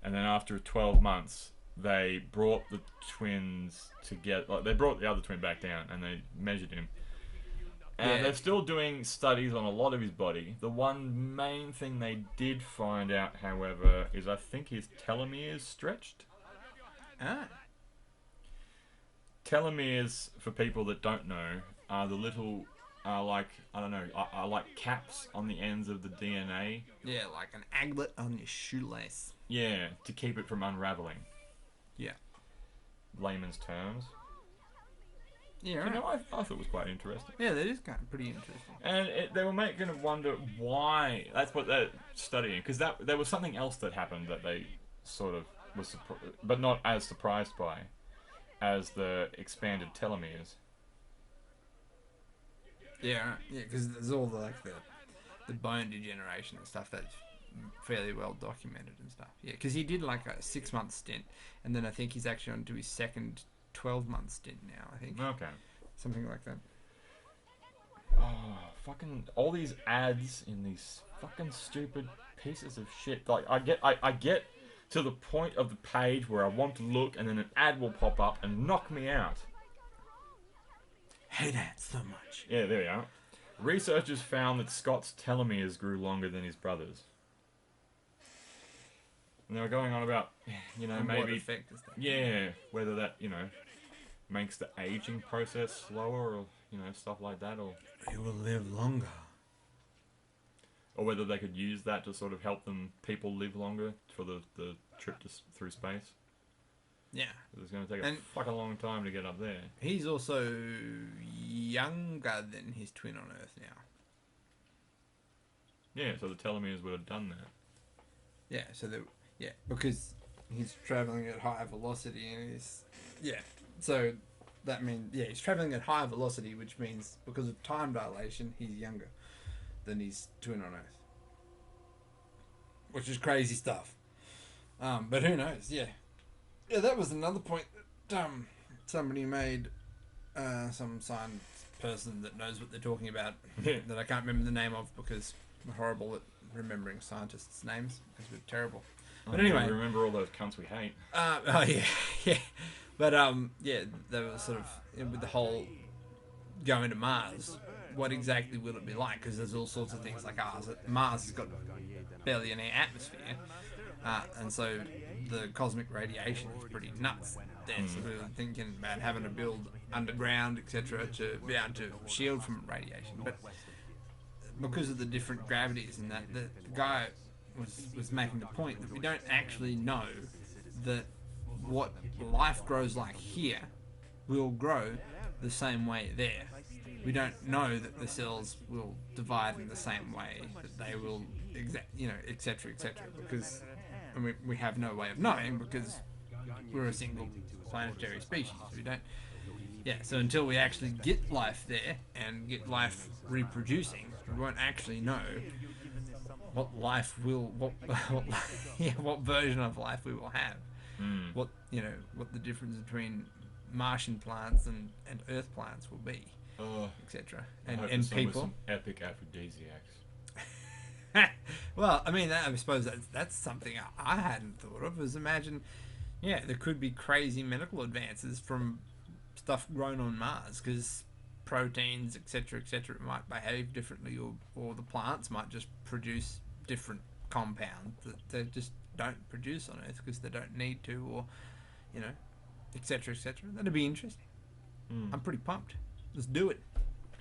[SPEAKER 2] and then after 12 months, they brought the twins together. Like, they brought the other twin back down and they measured him. And
[SPEAKER 1] Yeah.
[SPEAKER 2] they're still doing studies on a lot of his body. The one main thing they did find out, however, is I think his telomeres stretched.
[SPEAKER 1] Ah.
[SPEAKER 2] Telomeres, for people that don't know, are the little, like, I don't know, are like caps on the ends of the DNA.
[SPEAKER 1] Yeah, like an aglet on your shoelace.
[SPEAKER 2] Yeah, to keep it from unraveling.
[SPEAKER 1] Yeah.
[SPEAKER 2] Layman's terms.
[SPEAKER 1] Yeah.
[SPEAKER 2] You
[SPEAKER 1] Right.
[SPEAKER 2] know, I thought it was quite interesting.
[SPEAKER 1] Yeah, that is kind of pretty interesting.
[SPEAKER 2] And they were making to wonder why. That's what they're studying. Because there was something else that happened that they sort of was but not as surprised by as the expanded telomeres.
[SPEAKER 1] Yeah, right. Yeah, because there's all the bone degeneration and stuff that's fairly well documented and stuff. Yeah, because he did like a 6-month stint, and then I think he's actually on to his second 12-month stint now. I think
[SPEAKER 2] Okay.
[SPEAKER 1] something like that.
[SPEAKER 2] Oh, fucking all these ads in these fucking stupid pieces of shit. Like I get to the point of the page where I want to look, and then an ad will pop up and knock me out.
[SPEAKER 1] Hate that so much.
[SPEAKER 2] Yeah, there we are. Researchers found that Scott's telomeres grew longer than his brother's. And they were going on about, you know,
[SPEAKER 1] And what
[SPEAKER 2] maybe,
[SPEAKER 1] effect is that?
[SPEAKER 2] yeah, whether that, you know, makes the aging process slower or, you know, stuff like that, or
[SPEAKER 1] He will live longer.
[SPEAKER 2] whether they could use that to sort of help people live longer for the trip through space.
[SPEAKER 1] Yeah.
[SPEAKER 2] It's going to take a
[SPEAKER 1] And-
[SPEAKER 2] fucking long time to get up there.
[SPEAKER 1] He's also younger than his twin on Earth now.
[SPEAKER 2] Yeah, so the telomeres would have done that.
[SPEAKER 1] Yeah, because he's traveling at high velocity and so that means he's traveling at high velocity, which means because of time dilation he's younger than his twin on Earth, which is crazy stuff. But who knows? Yeah, that was another point that somebody made, some science person that knows what they're talking about that I can't remember the name of because we're horrible at remembering scientists' names because we're terrible. But anyway,
[SPEAKER 2] remember all those cunts we hate.
[SPEAKER 1] oh yeah. But they were sort of with the whole going to Mars. What exactly will it be like? Because there's all sorts of things like ours. Mars has got barely an atmosphere, and so the cosmic radiation is pretty nuts. They're sort of thinking about having to build underground, etc., to be able to shield from radiation. But because of the different gravities and that, the guy was making the point that we don't actually know that what life grows like here will grow the same way there. We don't know that the cells will divide in the same way, that they will, etc., because we have no way of knowing because we're a single planetary species. We don't. Yeah, so until we actually get life there and get life reproducing, we won't actually know what life will, what version of life we will have. What the difference between Martian plants and Earth plants will be, etc. And people.
[SPEAKER 2] Some epic aphrodisiacs.
[SPEAKER 1] Well, I mean, I suppose that's something I hadn't thought of. Is imagine, there could be crazy medical advances from stuff grown on Mars because proteins, etc., might behave differently, or the plants might just produce different compounds that they just don't produce on Earth because they don't need to, or etc. That'd be interesting. I'm pretty pumped. Let's do it.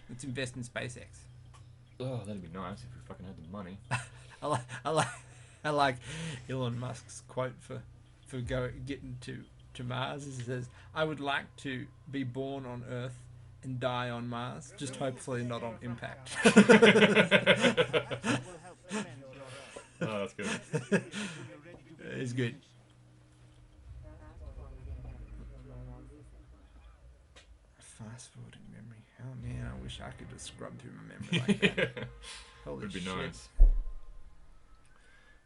[SPEAKER 1] Let's invest in SpaceX.
[SPEAKER 2] Oh, that'd be nice if we fucking had the money.
[SPEAKER 1] I like Elon Musk's quote for getting to Mars. He says, "I would like to be born on Earth and die on Mars, just hopefully not on impact."
[SPEAKER 2] Oh, that's good.
[SPEAKER 1] It's good. Fast forwarding memory. Oh man, I wish I could just scrub through my memory like that. Holy
[SPEAKER 2] Would be
[SPEAKER 1] shit.
[SPEAKER 2] nice.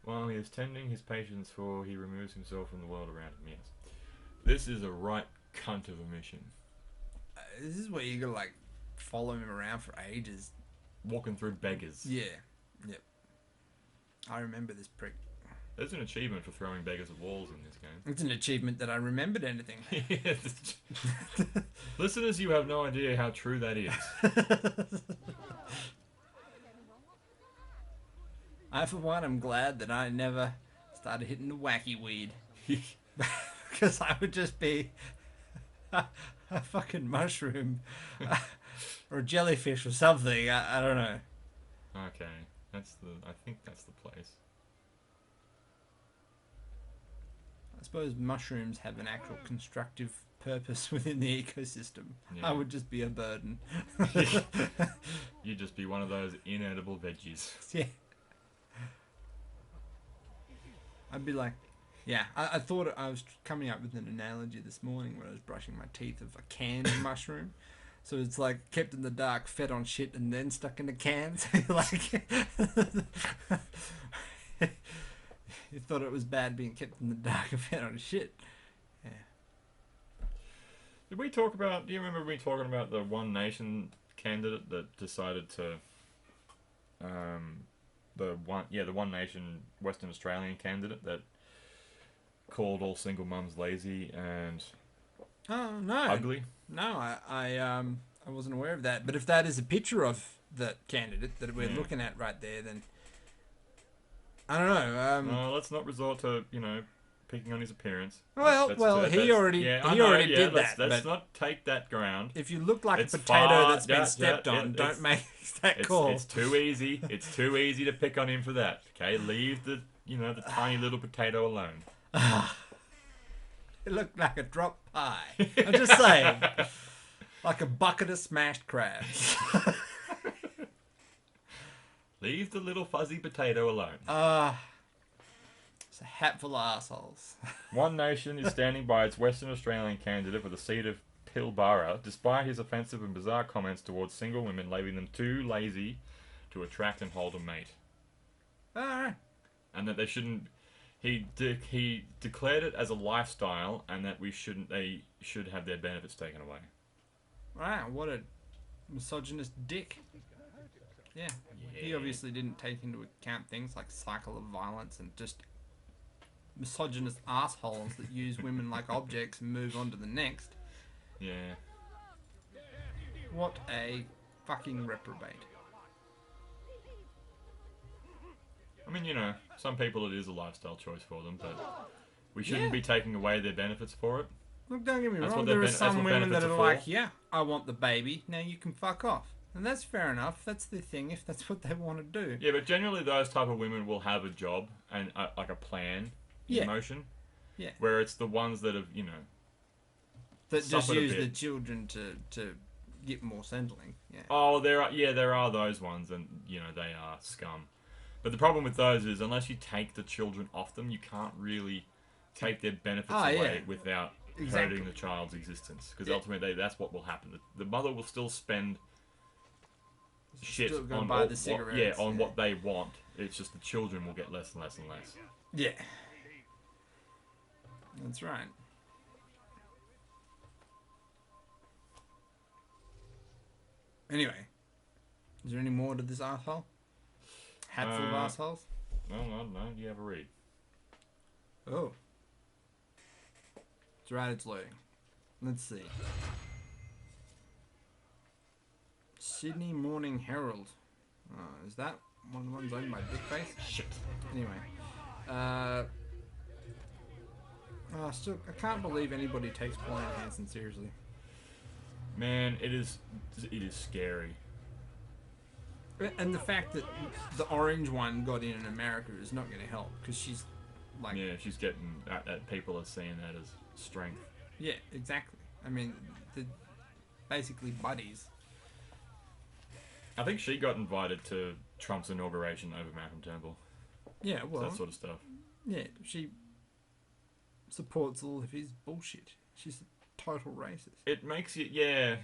[SPEAKER 2] While he is tending his patients for, he removes himself from the world around him. Yes, this is a right cunt of a mission.
[SPEAKER 1] This is where you gotta like follow him around for ages.
[SPEAKER 2] Walking through beggars.
[SPEAKER 1] Yeah. Yep. I remember this prick.
[SPEAKER 2] There's an achievement for throwing beggars at walls in this game.
[SPEAKER 1] It's an achievement that I remembered anything.
[SPEAKER 2] Listeners, you have no idea how true that is.
[SPEAKER 1] I, for one, am glad that I never started hitting the wacky weed. Because I would just be a fucking mushroom or a jellyfish or something. I don't know.
[SPEAKER 2] Okay, I think that's the place.
[SPEAKER 1] I suppose mushrooms have an actual constructive purpose within the ecosystem.
[SPEAKER 2] Yeah.
[SPEAKER 1] I would just be a burden.
[SPEAKER 2] You'd just be one of those inedible veggies.
[SPEAKER 1] Yeah. I'd be like, yeah, I thought I was coming up with an analogy this morning when I was brushing my teeth of a canned mushroom. So it's like kept in the dark, fed on shit, and then stuck in a can. So like, you thought it was bad being kept in the dark and fed on shit. Yeah.
[SPEAKER 2] Did we talk about? Do you remember me talking about the One Nation candidate that decided to, the One Nation Western Australian candidate that called all single mums lazy and
[SPEAKER 1] Oh no,
[SPEAKER 2] ugly?
[SPEAKER 1] no, I wasn't aware of that. But if that is a picture of the candidate that we're
[SPEAKER 2] Yeah.
[SPEAKER 1] looking at right there, then I don't know.
[SPEAKER 2] No, let's not resort to picking on his appearance.
[SPEAKER 1] Well,
[SPEAKER 2] That's-
[SPEAKER 1] well,
[SPEAKER 2] that's-
[SPEAKER 1] he already did
[SPEAKER 2] let's,
[SPEAKER 1] that.
[SPEAKER 2] Let's
[SPEAKER 1] but
[SPEAKER 2] not take that ground.
[SPEAKER 1] if you look like
[SPEAKER 2] It's
[SPEAKER 1] a potato
[SPEAKER 2] fine.
[SPEAKER 1] that's been
[SPEAKER 2] Yeah,
[SPEAKER 1] stepped
[SPEAKER 2] yeah,
[SPEAKER 1] on,
[SPEAKER 2] it-
[SPEAKER 1] don't
[SPEAKER 2] it's-
[SPEAKER 1] make that
[SPEAKER 2] It's,
[SPEAKER 1] call.
[SPEAKER 2] it's too easy. It's too easy to pick on him for that. Okay, leave the the tiny little potato alone.
[SPEAKER 1] It looked like a drop pie. I'm just saying, like a bucket of smashed crabs.
[SPEAKER 2] Leave the little fuzzy potato alone.
[SPEAKER 1] It's a hat full of assholes.
[SPEAKER 2] One Nation is standing by its Western Australian candidate for the seat of Pilbara, despite his offensive and bizarre comments towards single women, labelling them too lazy to attract and hold a mate,
[SPEAKER 1] Alright.
[SPEAKER 2] and that they shouldn't. He declared it as a lifestyle, and that they should have their benefits taken away.
[SPEAKER 1] Wow, what a misogynist dick. Yeah. He
[SPEAKER 2] Yeah.
[SPEAKER 1] obviously didn't take into account things like cycle of violence and just misogynist assholes that use women like objects and move on to the next.
[SPEAKER 2] Yeah.
[SPEAKER 1] What a fucking reprobate.
[SPEAKER 2] I mean, some people it is a lifestyle choice for them, but we shouldn't
[SPEAKER 1] Yeah.
[SPEAKER 2] be taking away their benefits for it.
[SPEAKER 1] Look, don't get me
[SPEAKER 2] That's
[SPEAKER 1] wrong,
[SPEAKER 2] what
[SPEAKER 1] there are
[SPEAKER 2] that's
[SPEAKER 1] some
[SPEAKER 2] what
[SPEAKER 1] women that
[SPEAKER 2] benefits
[SPEAKER 1] are
[SPEAKER 2] are
[SPEAKER 1] like,
[SPEAKER 2] for.
[SPEAKER 1] yeah, I want the baby, now you can fuck off. And that's fair enough, that's the thing, if that's what they want to do.
[SPEAKER 2] Yeah, but generally those type of women will have a job and like a plan in
[SPEAKER 1] Yeah.
[SPEAKER 2] motion.
[SPEAKER 1] Yeah.
[SPEAKER 2] Where it's the ones that have,
[SPEAKER 1] That just
[SPEAKER 2] suffered a
[SPEAKER 1] use
[SPEAKER 2] bit.
[SPEAKER 1] the children to get more Centrelink. Yeah.
[SPEAKER 2] Oh, there are those ones, and they are scum. But the problem with those is unless you take the children off them, you can't really take their benefits
[SPEAKER 1] Oh,
[SPEAKER 2] away
[SPEAKER 1] yeah.
[SPEAKER 2] without
[SPEAKER 1] Exactly.
[SPEAKER 2] hurting the child's existence. Because
[SPEAKER 1] Yeah.
[SPEAKER 2] ultimately, that's what will happen. The mother will still spend shit
[SPEAKER 1] Still gonna
[SPEAKER 2] on
[SPEAKER 1] buy
[SPEAKER 2] all-
[SPEAKER 1] the cigarettes,
[SPEAKER 2] on
[SPEAKER 1] yeah.
[SPEAKER 2] what they want. It's just the children will get less and less and less.
[SPEAKER 1] Yeah. That's right. Anyway, is there any more to this asshole? Hatful of assholes?
[SPEAKER 2] No, you have a read.
[SPEAKER 1] Oh. It's right, it's loading. Let's see. Sydney Morning Herald. Is that one of the ones owned by Dickface?
[SPEAKER 2] Shit.
[SPEAKER 1] Anyway. I can't believe anybody takes Pauline Hanson seriously.
[SPEAKER 2] Man, it is scary.
[SPEAKER 1] And the fact that the orange one got in America is not going to help because she's like,
[SPEAKER 2] Yeah, she's getting that people are seeing that as strength.
[SPEAKER 1] yeah, exactly. I mean, they're basically buddies.
[SPEAKER 2] I think she got invited to Trump's inauguration over Malcolm Turnbull.
[SPEAKER 1] Yeah, well,
[SPEAKER 2] That sort of stuff.
[SPEAKER 1] yeah, she supports all of his bullshit. She's a total racist.
[SPEAKER 2] It makes you, yeah.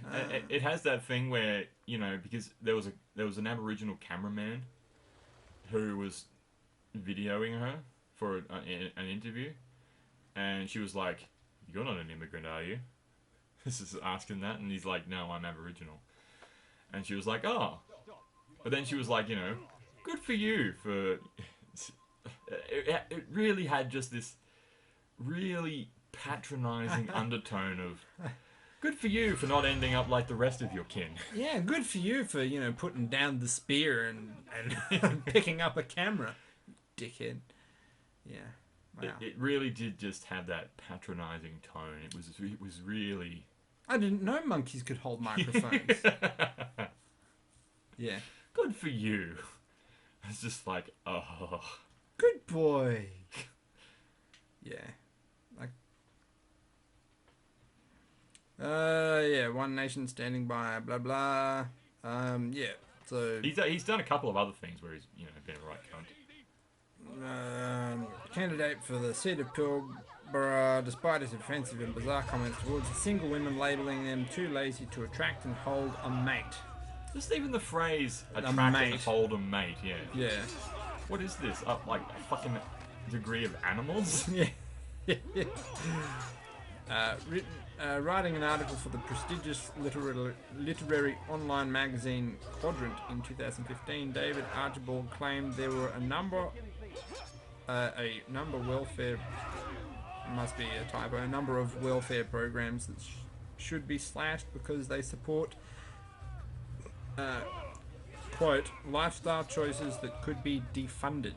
[SPEAKER 2] It has that thing where, you know, because there was an Aboriginal cameraman who was videoing her for an interview, and she was like, "You're not an immigrant, are you?" This is asking that, and he's like, "No, I'm Aboriginal." And she was like, "Oh," but then she was like, you know, "Good for you for." It really had just this really patronising undertone of good for you for not ending up like the rest of your kin.
[SPEAKER 1] Yeah, good for you for, you know, putting down the spear and picking up a camera, dickhead. Yeah. Wow.
[SPEAKER 2] It really did just have that patronising tone. It was really.
[SPEAKER 1] I didn't know monkeys could hold microphones. Yeah.
[SPEAKER 2] Good for you. It's just like, oh.
[SPEAKER 1] Good boy. Yeah. Like. Yeah. One nation standing by. Blah blah. Yeah. So.
[SPEAKER 2] He's done a couple of other things where he's, you know, been a right cunt.
[SPEAKER 1] Candidate for the seat of Pilbara, despite his offensive and bizarre comments towards the single women, labelling them too lazy to attract and hold a mate.
[SPEAKER 2] Just even the phrase attract
[SPEAKER 1] mate.
[SPEAKER 2] and hold a mate, yeah.
[SPEAKER 1] Yeah.
[SPEAKER 2] What is this? Like a fucking degree of animals?
[SPEAKER 1] Yeah. Writing an article for the prestigious literary online magazine Quadrant in 2015, David Archibald claimed there were a number welfare, must be a typo, a number of welfare programs that should be slashed because they support, quote, lifestyle choices that could be defunded.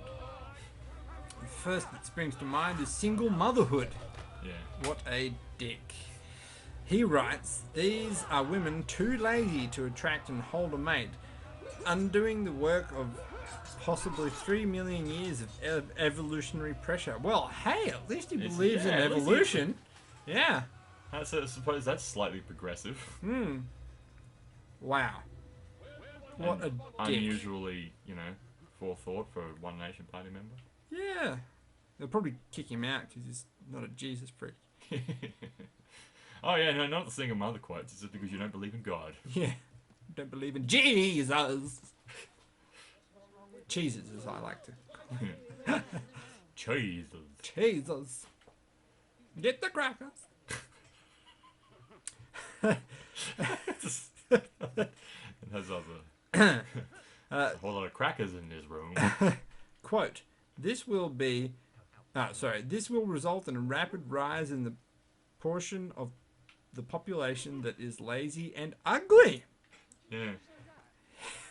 [SPEAKER 1] The first that springs to mind is single motherhood.
[SPEAKER 2] Yeah.
[SPEAKER 1] What a dick. He writes, these are women too lazy to attract and hold a mate, undoing the work of possibly 3 million years of evolutionary pressure. Well, hey, at least he believes in evolution. Yeah.
[SPEAKER 2] I suppose that's slightly progressive.
[SPEAKER 1] Wow. What a dick.
[SPEAKER 2] Unusually, you know, forethought for a One Nation Party member.
[SPEAKER 1] Yeah. They'll probably kick him out because he's not a Jesus freak.
[SPEAKER 2] Oh yeah, no, not the single mother quotes. It's just because you don't believe in God.
[SPEAKER 1] Yeah. Don't believe in Jesus. Jesus, as I like to.
[SPEAKER 2] Jesus.
[SPEAKER 1] Jesus. Get the crackers.
[SPEAKER 2] It has other a whole lot of crackers in this room.
[SPEAKER 1] Quote, this will result in a rapid rise in the portion of the population that is lazy and ugly.
[SPEAKER 2] Yeah.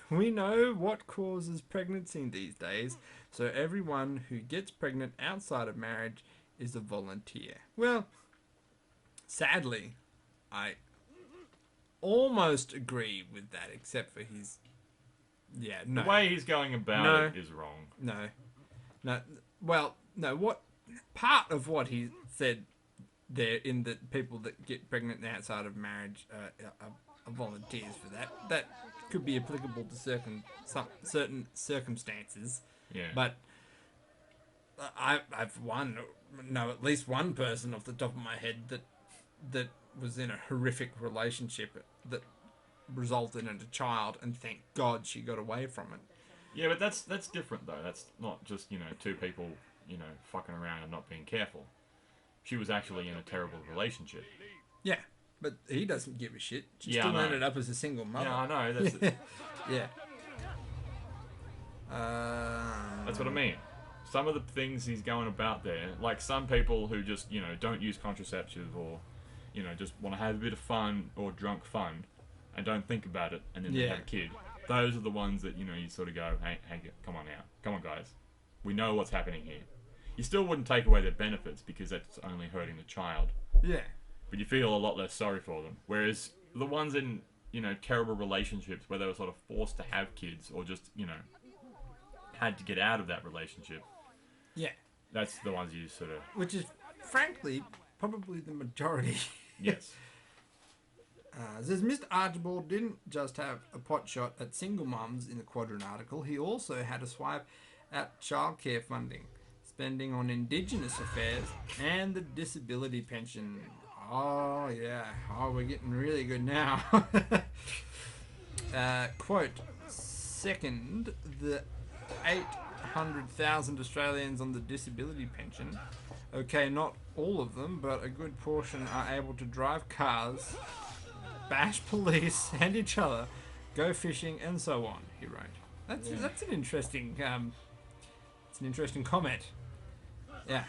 [SPEAKER 1] We know what causes pregnancy these days, so everyone who gets pregnant outside of marriage is a volunteer. Well, sadly, I almost agree with that, except for his... Yeah, no.
[SPEAKER 2] The way he's going about it is wrong.
[SPEAKER 1] No. Well, no, what... Part of what he said there in the people that get pregnant outside of marriage are volunteers for that. That could be applicable to certain circumstances.
[SPEAKER 2] Yeah.
[SPEAKER 1] But I've at least one person off the top of my head that was in a horrific relationship that resulted in a child, and thank God she got away from it.
[SPEAKER 2] Yeah, but that's different though. That's not just, you know, two people, you know, fucking around and not being careful. She was actually in a terrible relationship.
[SPEAKER 1] Yeah, but he doesn't give a shit. She
[SPEAKER 2] Yeah,
[SPEAKER 1] still
[SPEAKER 2] I know.
[SPEAKER 1] ended up as a single mother.
[SPEAKER 2] Yeah, I know. That's
[SPEAKER 1] Yeah.
[SPEAKER 2] That's what I mean. Some of the things he's going about there, like some people who just, you know, don't use contraceptive or, you know, just want to have a bit of fun or drunk fun and don't think about it and then they have a kid. Those are the ones that, you know, you sort of go, hey, come on now. Come on, guys. We know what's happening here. You still wouldn't take away their benefits because that's only hurting the child.
[SPEAKER 1] Yeah.
[SPEAKER 2] But you feel a lot less sorry for them. Whereas the ones in you know, terrible relationships where they were sort of forced to have kids or just, you know, had to get out of that relationship.
[SPEAKER 1] Yeah.
[SPEAKER 2] That's the ones you sort of...
[SPEAKER 1] Which is, frankly, probably the majority.
[SPEAKER 2] Yes.
[SPEAKER 1] Says Mr. Archibald didn't just have a pot shot at single mums in the Quadrant article, he also had a swipe at childcare funding, spending on Indigenous affairs, and the disability pension. Oh, yeah. Oh, we're getting really good now. Quote, second, the 800,000 Australians on the disability pension. Okay, not all of them, but a good portion are able to drive cars, bash police and each other, go fishing, and so on. He wrote. That's an interesting comment. Yeah.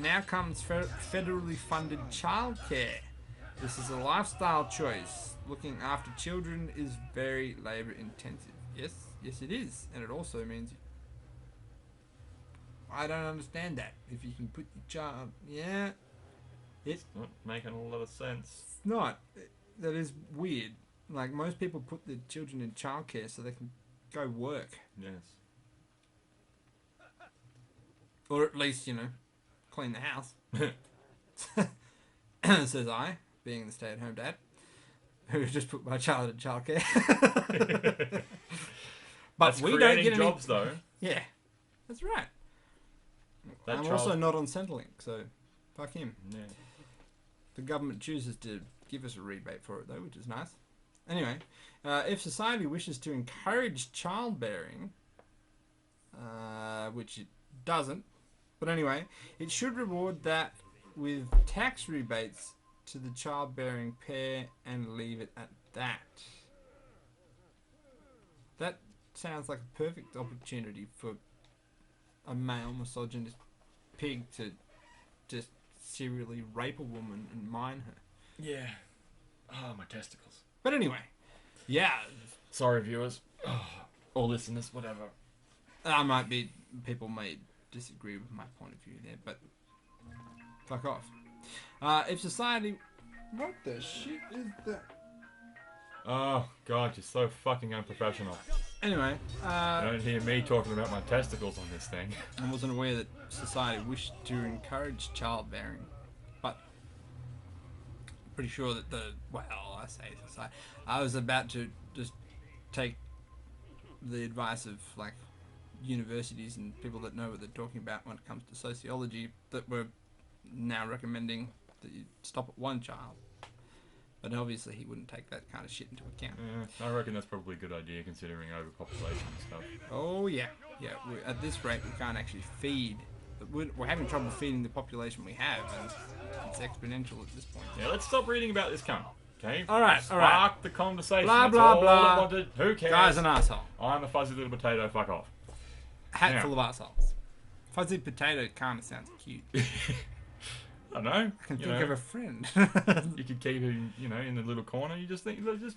[SPEAKER 1] Now comes federally funded childcare. This is a lifestyle choice. Looking after children is very labour intensive. Yes, it is, and it also means. I don't understand that. If you can put your child,
[SPEAKER 2] It's not making a lot of sense.
[SPEAKER 1] it's not. That is weird. Like, most people put their children in childcare so they can go work.
[SPEAKER 2] Yes.
[SPEAKER 1] Or at least, clean the house. Says I, being the stay-at-home dad, who just put my child in childcare. But
[SPEAKER 2] That's
[SPEAKER 1] we don't
[SPEAKER 2] creating
[SPEAKER 1] get any
[SPEAKER 2] jobs, though.
[SPEAKER 1] Yeah, that's right.
[SPEAKER 2] That
[SPEAKER 1] I'm
[SPEAKER 2] child-
[SPEAKER 1] also not on Centrelink, so fuck him.
[SPEAKER 2] Yeah.
[SPEAKER 1] The government chooses to give us a rebate for it, though, which is nice. Anyway, if society wishes to encourage childbearing, which it doesn't, but anyway, it should reward that with tax rebates to the childbearing pair and leave it at that. That sounds like a perfect opportunity for a male misogynist pig to just serially rape a woman and mine her.
[SPEAKER 2] Yeah. Oh, my testicles.
[SPEAKER 1] But anyway, yeah,
[SPEAKER 2] Sorry, viewers. Or listeners, whatever.
[SPEAKER 1] people may disagree with my point of view there, but fuck off. If society, what the shit is that?
[SPEAKER 2] Oh, God, you're so fucking unprofessional.
[SPEAKER 1] Anyway,
[SPEAKER 2] You don't hear me talking about my testicles on this thing.
[SPEAKER 1] I wasn't aware that society wished to encourage childbearing, but pretty sure that I say society. I was about to just take the advice of like universities and people that know what they're talking about when it comes to sociology that were now recommending that you stop at one child. But obviously he wouldn't take that kind of shit into account.
[SPEAKER 2] Yeah, I reckon that's probably a good idea considering overpopulation and stuff.
[SPEAKER 1] Oh yeah. At this rate, we can't actually feed. We're having trouble feeding the population we have, and it's exponential at this point.
[SPEAKER 2] Yeah, let's stop reading about this cunt. Okay?
[SPEAKER 1] All right.
[SPEAKER 2] Spark the conversation.
[SPEAKER 1] Blah,
[SPEAKER 2] That's
[SPEAKER 1] blah,
[SPEAKER 2] all
[SPEAKER 1] blah.
[SPEAKER 2] I wanted. Who cares?
[SPEAKER 1] Guy's an asshole.
[SPEAKER 2] I'm a fuzzy little potato. Fuck off.
[SPEAKER 1] Hat
[SPEAKER 2] Yeah.
[SPEAKER 1] full of assholes. Fuzzy potato kind of sounds cute.
[SPEAKER 2] I don't know.
[SPEAKER 1] I can
[SPEAKER 2] you
[SPEAKER 1] think
[SPEAKER 2] know,
[SPEAKER 1] of a friend.
[SPEAKER 2] You could keep him, in the little corner. You just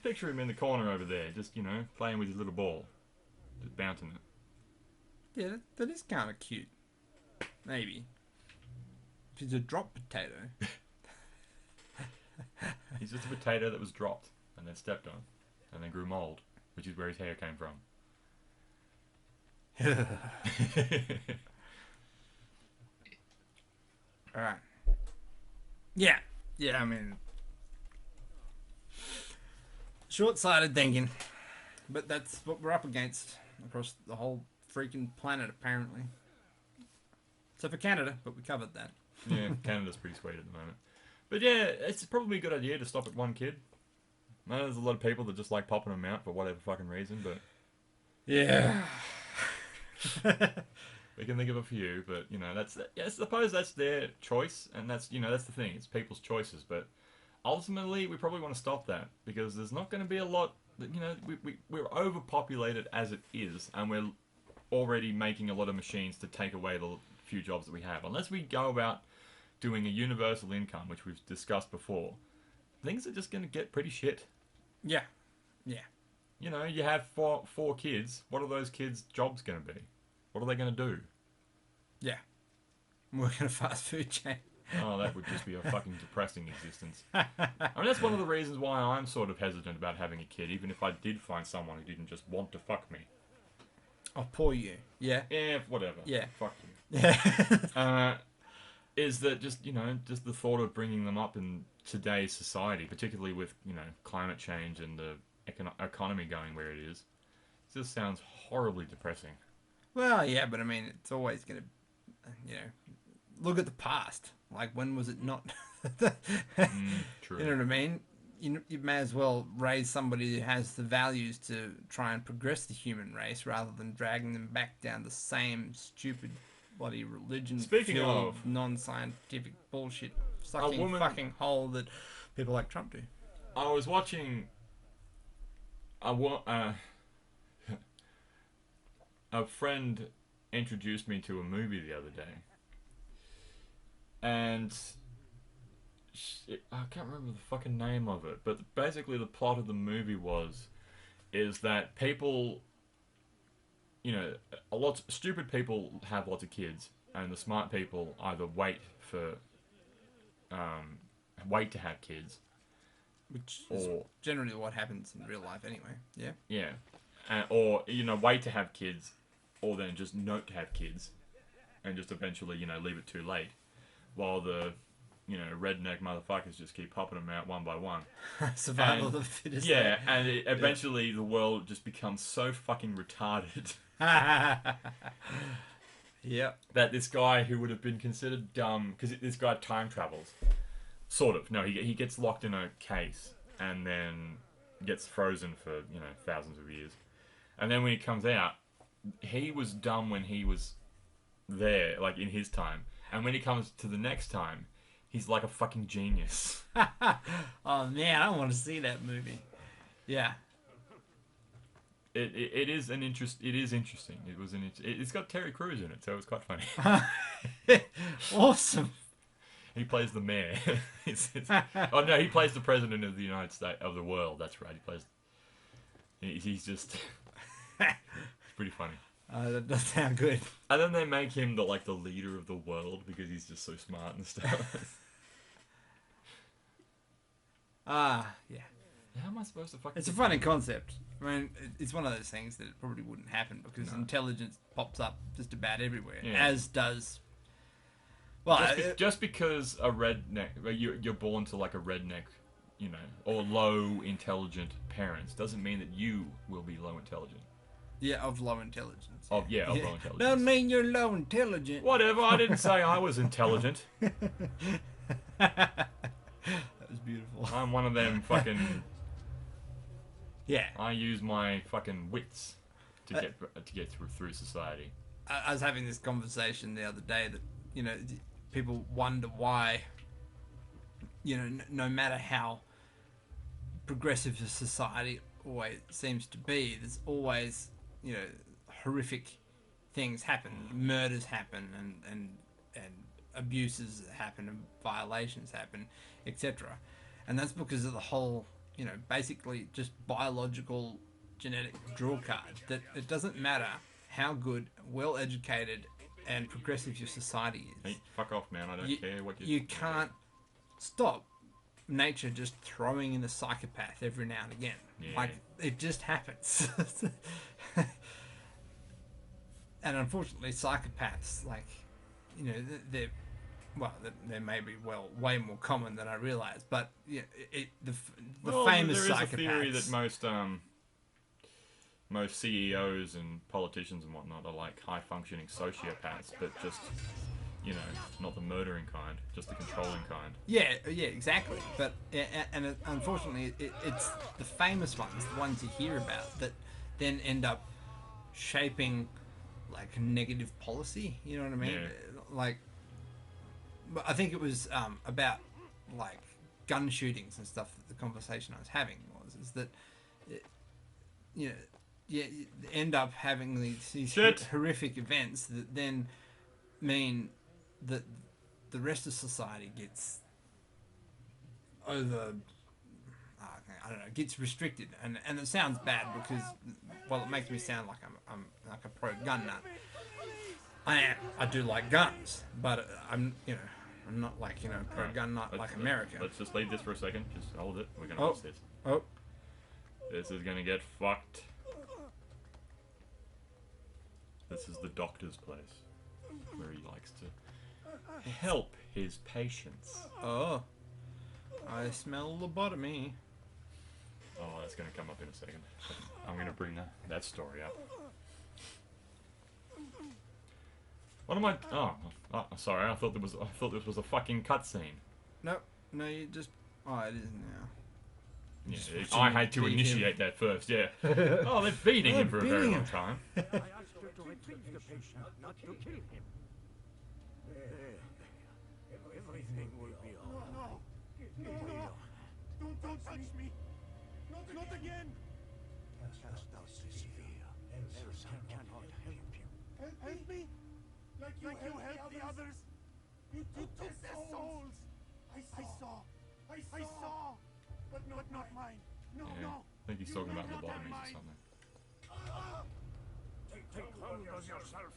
[SPEAKER 2] picture him in the corner over there, just playing with his little ball, just bouncing it.
[SPEAKER 1] Yeah, that is kind of cute. Maybe. If he's a drop potato.
[SPEAKER 2] He's just a potato that was dropped and then stepped on, and then grew mold, which is where his hair came from.
[SPEAKER 1] Alright. Yeah. Yeah, I mean... short-sighted thinking. But that's what we're up against across the whole freaking planet, apparently. So for Canada, but we covered that.
[SPEAKER 2] Yeah, Canada's pretty sweet at the moment. But yeah, it's probably a good idea to stop at one kid. I know there's a lot of people that just like popping them out for whatever fucking reason, but
[SPEAKER 1] Yeah.
[SPEAKER 2] we can think of a few. But I suppose that's their choice, and that's that's the thing. It's people's choices, but ultimately we probably want to stop that because there's not going to be a lot. We're overpopulated as it is, and we're already making a lot of machines to take away the few jobs that we have. Unless we go about doing a universal income, which we've discussed before, things are just going to get pretty shit.
[SPEAKER 1] Yeah. Yeah.
[SPEAKER 2] You have four kids. What are those kids' jobs going to be? What are they going to do?
[SPEAKER 1] Yeah. Work in a fast food chain.
[SPEAKER 2] Oh, that would just be a fucking depressing existence. I mean, that's one of the reasons why I'm sort of hesitant about having a kid, even if I did find someone who didn't just want to fuck me.
[SPEAKER 1] Oh, poor you. Yeah.
[SPEAKER 2] Yeah, whatever.
[SPEAKER 1] Yeah.
[SPEAKER 2] Fuck you.
[SPEAKER 1] Yeah.
[SPEAKER 2] Is that just, just the thought of bringing them up in today's society, particularly with, climate change and the economy going where it is, it just sounds horribly depressing.
[SPEAKER 1] Well, yeah, but I mean, it's always going to, look at the past. Like, when was it not?
[SPEAKER 2] True.
[SPEAKER 1] You know what I mean? You may as well raise somebody who has the values to try and progress the human race rather than dragging them back down the same stupid bloody religion.
[SPEAKER 2] Speaking of
[SPEAKER 1] non-scientific bullshit sucking fucking hole that people like Trump do.
[SPEAKER 2] I was watching a friend introduced me to a movie the other day, and I can't remember the fucking name of it, but basically the plot of the movie is that people, stupid people have lots of kids, and the smart people either wait to have kids,
[SPEAKER 1] which is generally what happens in real life anyway. Yeah.
[SPEAKER 2] Yeah, or wait to have kids, or then just not to have kids, and just eventually leave it too late, while the redneck motherfuckers just keep popping them out one by one.
[SPEAKER 1] Survival of the fittest.
[SPEAKER 2] Yeah, and eventually the world just becomes so fucking retarded.
[SPEAKER 1] Yep.
[SPEAKER 2] That this guy who would have been considered dumb, because this guy time travels, sort of. No, he gets locked in a case and then gets frozen for thousands of years, and then when he comes out, he was dumb when he was there, like in his time, and when he comes to the next time, he's like a fucking genius.
[SPEAKER 1] Oh man, I want to see that movie. Yeah.
[SPEAKER 2] It is interesting. It's got Terry Crews in it, so it was quite funny.
[SPEAKER 1] Awesome.
[SPEAKER 2] He plays the mayor. Oh no, he plays the president of the United States of the world. That's right. He's just pretty funny.
[SPEAKER 1] That does sound good.
[SPEAKER 2] And then they make him the leader of the world because he's just so smart and stuff.
[SPEAKER 1] Yeah.
[SPEAKER 2] How am I supposed to fucking...
[SPEAKER 1] It's a funny concept. I mean, it's one of those things that it probably wouldn't happen because intelligence pops up just about everywhere, as does... Well,
[SPEAKER 2] just because a redneck... You're born to, a redneck, or low intelligent parents doesn't mean that you will be low intelligent.
[SPEAKER 1] Yeah, of low intelligence.
[SPEAKER 2] Of low intelligence.
[SPEAKER 1] Don't mean you're low intelligent.
[SPEAKER 2] Whatever, I didn't say I was intelligent.
[SPEAKER 1] That was beautiful.
[SPEAKER 2] I'm one of them fucking...
[SPEAKER 1] Yeah.
[SPEAKER 2] I use my fucking wits to get through society.
[SPEAKER 1] I was having this conversation the other day that, people wonder why, no matter how progressive a society always seems to be, there's always, horrific things happen. Murders happen and abuses happen and violations happen, etc. And that's because of the whole, basically just biological genetic draw card. That it doesn't matter how good, well-educated and progressive your society is.
[SPEAKER 2] Hey, fuck off, man. I don't care what you...
[SPEAKER 1] You can't stop nature just throwing in a psychopath every now and again.
[SPEAKER 2] Yeah.
[SPEAKER 1] It just happens. And unfortunately, psychopaths, they may be way more common than I realize. But the famous
[SPEAKER 2] there is
[SPEAKER 1] psychopaths.
[SPEAKER 2] a theory that most CEOs and politicians and whatnot are like high functioning sociopaths, but just not the murdering kind, just the controlling kind.
[SPEAKER 1] Yeah, exactly. But unfortunately, it's the famous ones, the ones you hear about, that then end up shaping negative policy. You know what I mean?
[SPEAKER 2] Yeah.
[SPEAKER 1] But I think it was about gun shootings and stuff. That the conversation I was having is that you end up having these horrific events that then mean that the rest of society gets gets restricted, and it sounds bad because, well, it makes me sound like I'm like a pro gun nut. I do like guns, but I'm Not like, you know, pro
[SPEAKER 2] Alright,
[SPEAKER 1] gun, not like America.
[SPEAKER 2] Let's just leave this for a second. Just hold it. We're gonna
[SPEAKER 1] Oh.
[SPEAKER 2] watch this.
[SPEAKER 1] Oh,
[SPEAKER 2] This is gonna get fucked. This is the doctor's place, where he likes to help his patients.
[SPEAKER 1] oh. I smell lobotomy.
[SPEAKER 2] Oh, that's gonna come up in a second. I'm gonna bring that story up. What am I? Oh, sorry. I thought this was a fucking cutscene.
[SPEAKER 1] No, you just... Oh, it is now.
[SPEAKER 2] Yeah,
[SPEAKER 1] Just watching
[SPEAKER 2] I
[SPEAKER 1] him
[SPEAKER 2] had to
[SPEAKER 1] beat
[SPEAKER 2] initiate that first. Yeah. Oh, they're feeding him for a very
[SPEAKER 1] beating
[SPEAKER 2] long
[SPEAKER 1] him.
[SPEAKER 2] time.
[SPEAKER 3] I asked you to retrieve the patient, not to kill him. Everything will be all right.
[SPEAKER 4] Don't touch me! Not again!
[SPEAKER 3] Just thou severe. Elsa cannot help you.
[SPEAKER 4] Help me? Like you helped the others? You took their souls! I saw! But not mine! No,
[SPEAKER 2] Yeah.
[SPEAKER 4] no!
[SPEAKER 2] I think he's talking about lobotomies or something.
[SPEAKER 3] Take hold of yourself.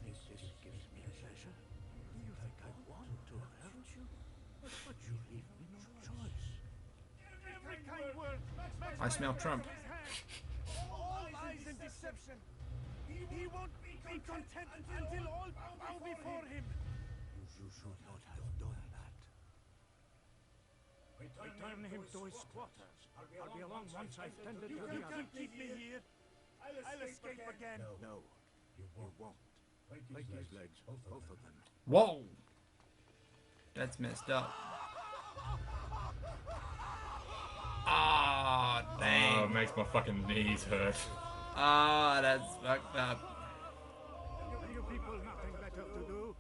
[SPEAKER 3] This gives me pleasure. Do you think I want to hurt you? But you leave me no choice.
[SPEAKER 4] Every kind word!
[SPEAKER 1] I smell Trump.
[SPEAKER 4] All lies and deception! He won't be content until all bow before him!
[SPEAKER 3] You should not have done that. Return him to his quarters. I'll be along once I've tended to
[SPEAKER 4] You
[SPEAKER 3] the other.
[SPEAKER 4] can't keep me here! I'll escape again!
[SPEAKER 3] No, you won't. Break his legs, both of them.
[SPEAKER 1] Whoa! That's messed up. Ah,
[SPEAKER 2] Oh, it
[SPEAKER 1] dang.
[SPEAKER 2] makes my fucking knees hurt.
[SPEAKER 1] Ah, that's fucked up.
[SPEAKER 3] You people nothing better to do?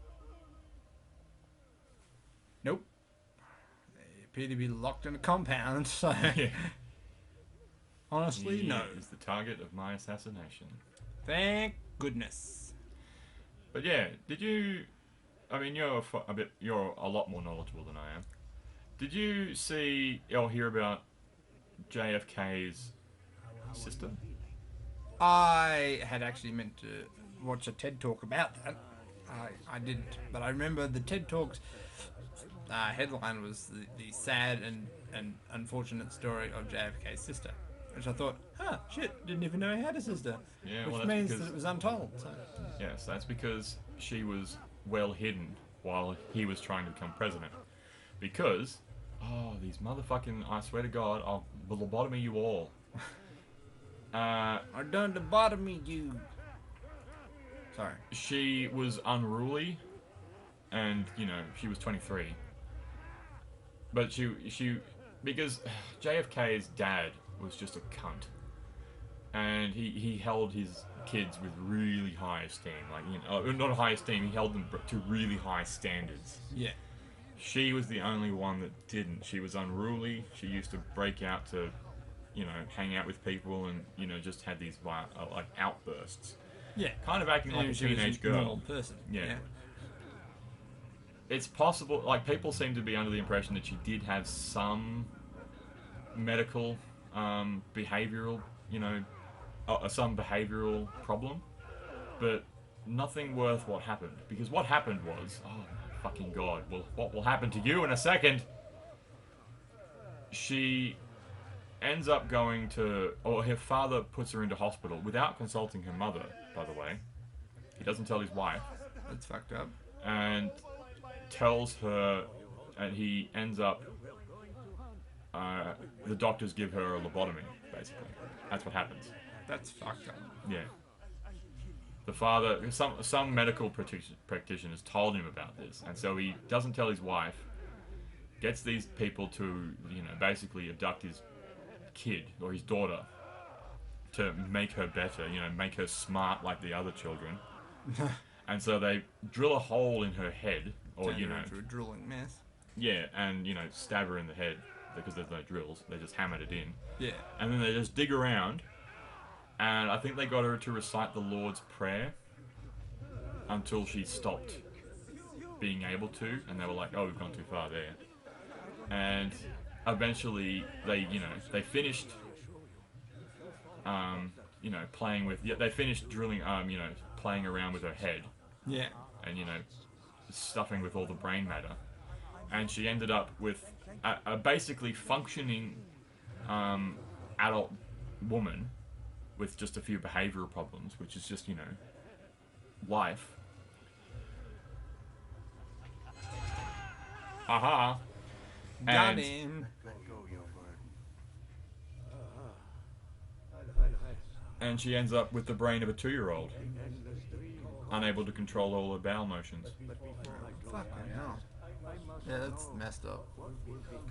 [SPEAKER 1] Nope. They appear to be locked in a compound, so...
[SPEAKER 2] Yeah.
[SPEAKER 1] Honestly,
[SPEAKER 2] He
[SPEAKER 1] no.
[SPEAKER 2] is the target of my assassination.
[SPEAKER 1] Thank goodness.
[SPEAKER 2] But yeah, did you? I mean, you're you're a lot more knowledgeable than I am. Did you see or hear about JFK's sister?
[SPEAKER 1] I had actually meant to watch a TED Talk about that. I didn't, but I remember the TED Talk's headline was the sad and unfortunate story of JFK's sister. Which I thought, shit, didn't even know he had a sister.
[SPEAKER 2] Yeah,
[SPEAKER 1] Which
[SPEAKER 2] well, that's
[SPEAKER 1] means
[SPEAKER 2] because
[SPEAKER 1] that it was untold. So.
[SPEAKER 2] yes, that's because she was well hidden while he was trying to become president. Because, these motherfucking, I swear to God, I'll lobotomy you all.
[SPEAKER 1] I done lobotomy you. Sorry.
[SPEAKER 2] She was unruly, and she was 23. But she because JFK's dad was just a cunt, and he held his kids with really high esteem, not high esteem. He held them to really high standards.
[SPEAKER 1] Yeah.
[SPEAKER 2] She was the only one that didn't. She was unruly. She used to break out to, hang out with people and just had these outbursts.
[SPEAKER 1] Yeah.
[SPEAKER 2] Kind of acting like a
[SPEAKER 1] She was
[SPEAKER 2] teenage
[SPEAKER 1] a normal
[SPEAKER 2] girl.
[SPEAKER 1] person.
[SPEAKER 2] Yeah. It's possible, people seem to be under the impression that she did have some medical, behavioral, some behavioral problem, but nothing worth what happened. Because what happened was, oh my fucking God, well, what will happen to you in a second? She ends up going to, or her father puts her into hospital without consulting her mother, by the way. He doesn't tell his wife.
[SPEAKER 1] That's fucked up.
[SPEAKER 2] And tells her, and he ends up, the doctors give her a lobotomy, basically. That's what happens.
[SPEAKER 1] That's fucked up.
[SPEAKER 2] Yeah. The father, some medical practitioners told him about this, and so he doesn't tell his wife, gets these people to, basically abduct his kid, or his daughter, to make her better, make her smart like the other children. And so they drill a hole in her head, or,
[SPEAKER 1] Turned her into a drooling mess.
[SPEAKER 2] yeah, and, stab her in the head, because there's no drills, they just hammered it in.
[SPEAKER 1] Yeah.
[SPEAKER 2] And then they just dig around, and I think they got her to recite the Lord's Prayer until she stopped being able to, and they were like, oh, we've gone too far there. And eventually they finished, playing with, they finished drilling, playing around with her head.
[SPEAKER 1] Yeah.
[SPEAKER 2] And, stuffing with all the brain matter, and she ended up with a basically functioning adult woman with just a few behavioral problems, which is just, you know, life. Aha!
[SPEAKER 1] Got
[SPEAKER 2] And
[SPEAKER 1] him.
[SPEAKER 3] Let go your burden.
[SPEAKER 2] and she ends up with the brain of a 2-year-old, unable to control all her bowel motions.
[SPEAKER 1] Fucking hell. Yeah, that's messed up.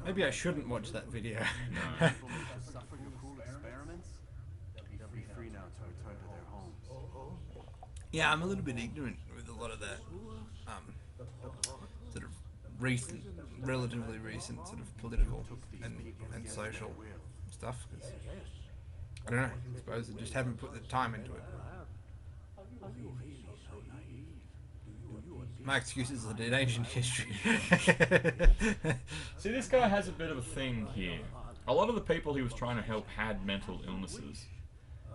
[SPEAKER 1] Maybe I shouldn't watch that video.
[SPEAKER 2] No.
[SPEAKER 5] People made to suffer your cruel experiments, they'll be free now to return to their homes.
[SPEAKER 1] Yeah, I'm a little bit ignorant with a lot of that sort of recent, relatively recent sort of political and social stuff. 'Cause I don't know. I suppose I just haven't put the time into it. My excuses are that ancient history.
[SPEAKER 2] See, this guy has a bit of a thing here. A lot of the people he was trying to help had mental illnesses,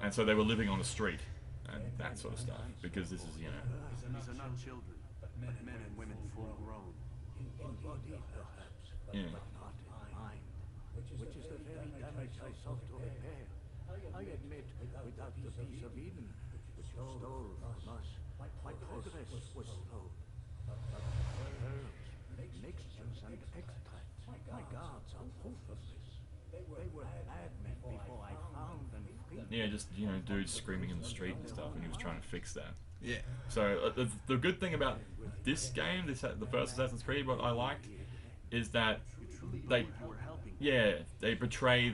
[SPEAKER 2] and so they were living on the street and that sort of stuff. Because this is, you know,
[SPEAKER 5] These are not children, but men and women full grown.
[SPEAKER 2] yeah.
[SPEAKER 3] Not in mind, which is the very damage I sought to repair. I admit, without the piece of Eden, which you stole from us, my progress was slow. But herbs, mixtures, and extracts, my gods are proof of this. They were madmen before I found and freed.
[SPEAKER 2] Yeah, just, you know, dudes screaming in the street and stuff, and he was trying to fix that.
[SPEAKER 1] Yeah.
[SPEAKER 2] So the good thing about this game, the first Assassin's Creed, what I liked, is that they, they portray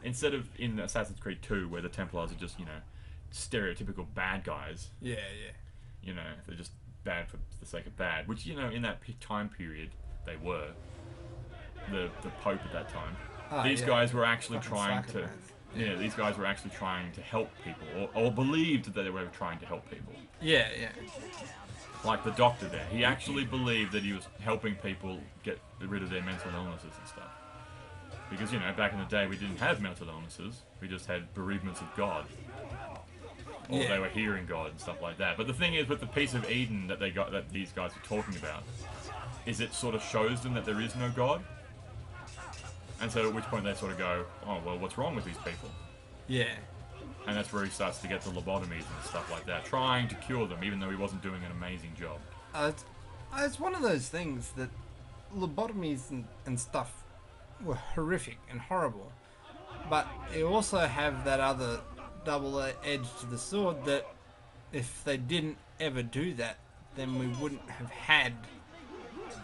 [SPEAKER 2] instead of in Assassin's Creed 2 where the Templars are just, you know, stereotypical bad guys.
[SPEAKER 1] Yeah, yeah.
[SPEAKER 2] You know, they're just bad for the sake of bad, which, you know, in that time period they were. The Pope at that time. These guys were actually
[SPEAKER 1] Fucking
[SPEAKER 2] trying to.
[SPEAKER 1] psychopaths.
[SPEAKER 2] Yeah, these guys were actually trying to help people, or believed that they were trying to help people.
[SPEAKER 1] Yeah, yeah.
[SPEAKER 2] Like the doctor there, he actually believed that he was helping people get rid of their mental illnesses and stuff. Because, you know, back in the day we didn't have mental illnesses, we just had bereavements of God. Or
[SPEAKER 1] Yeah.
[SPEAKER 2] they were hearing God and stuff like that. But the thing is, with the piece of Eden that these guys were talking about, is it sort of shows them that there is no God. And so at which point they sort of go, oh, well, what's wrong with these people?
[SPEAKER 1] Yeah.
[SPEAKER 2] And that's where he starts to get the lobotomies and stuff like that, trying to cure them, even though he wasn't doing an amazing job.
[SPEAKER 1] It's one of those things that lobotomies and stuff were horrific and horrible. But you also have that other double edge to the sword that if they didn't ever do that, then we wouldn't have had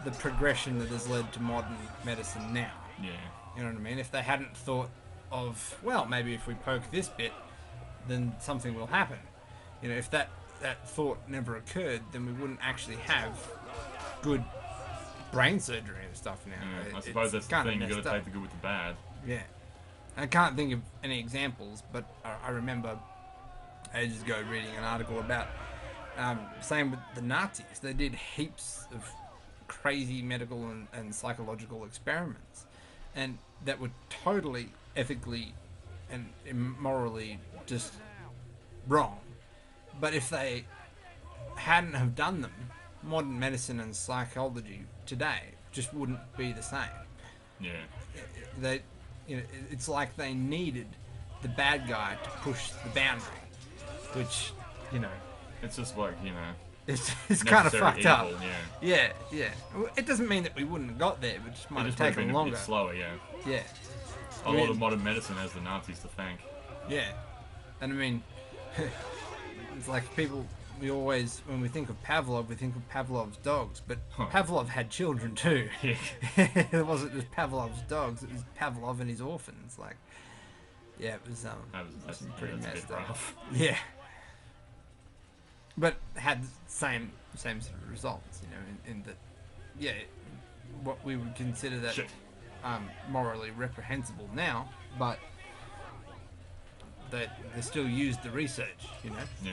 [SPEAKER 1] the progression that has led to modern medicine now.
[SPEAKER 2] Yeah.
[SPEAKER 1] You know what I mean? If they hadn't thought of, well, maybe if we poke this bit, then something will happen. You know, if that thought never occurred, then we wouldn't actually have good brain surgery and stuff now.
[SPEAKER 2] I suppose that's the
[SPEAKER 1] kinda
[SPEAKER 2] thing, you got
[SPEAKER 1] messed
[SPEAKER 2] to
[SPEAKER 1] up.
[SPEAKER 2] take the good with the bad.
[SPEAKER 1] Yeah. I can't think of any examples, but I remember ages ago reading an article about same with the Nazis. They did heaps of crazy medical and psychological experiments, and that were totally ethically and morally just wrong. But if they hadn't have done them, modern medicine and psychology today just wouldn't be the same.
[SPEAKER 2] Yeah.
[SPEAKER 1] They, you know, it's like they needed the bad guy to push the boundary, which, you know,
[SPEAKER 2] It's just like, you know,
[SPEAKER 1] it's kind of
[SPEAKER 2] necessary
[SPEAKER 1] fucked up.
[SPEAKER 2] evil, yeah.
[SPEAKER 1] Yeah, yeah. Well, it doesn't mean that we wouldn't have got there, but it just might
[SPEAKER 2] It
[SPEAKER 1] have
[SPEAKER 2] just would have
[SPEAKER 1] taken
[SPEAKER 2] been a
[SPEAKER 1] longer.
[SPEAKER 2] bit slower, yeah.
[SPEAKER 1] Yeah,
[SPEAKER 2] A lot of modern medicine has the Nazis to thank.
[SPEAKER 1] yeah. And I mean, it's like people. We always, when we think of Pavlov, we think of Pavlov's dogs, but Pavlov had children too.
[SPEAKER 2] Yeah.
[SPEAKER 1] It wasn't just Pavlov's dogs; it was Pavlov and his orphans. Like, yeah, it was
[SPEAKER 2] That's
[SPEAKER 1] pretty
[SPEAKER 2] a bit
[SPEAKER 1] messed up.
[SPEAKER 2] rough.
[SPEAKER 1] Yeah. But had the same sort of results, you know, in that, yeah, what we would consider that
[SPEAKER 2] Shit.
[SPEAKER 1] morally reprehensible now, but they still used the research, you know.
[SPEAKER 2] Yeah.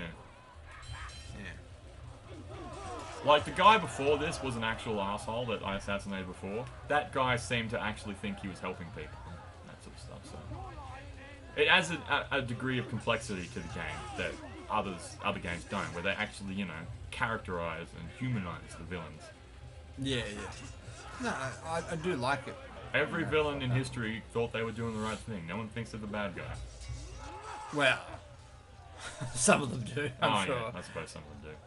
[SPEAKER 1] Yeah.
[SPEAKER 2] Like, the guy before this was an actual asshole that I assassinated before. That guy seemed to actually think he was helping people. That sort of stuff, so. It adds a degree of complexity to the game that other games don't, where they actually, you know, characterize and humanize the villains.
[SPEAKER 1] Yeah, yeah. No, I do like it.
[SPEAKER 2] Every villain in history thought they were doing the right thing. No one thinks they're the bad guy.
[SPEAKER 1] Well, some of them do, I'm sure.
[SPEAKER 2] Yeah, I suppose some of them do.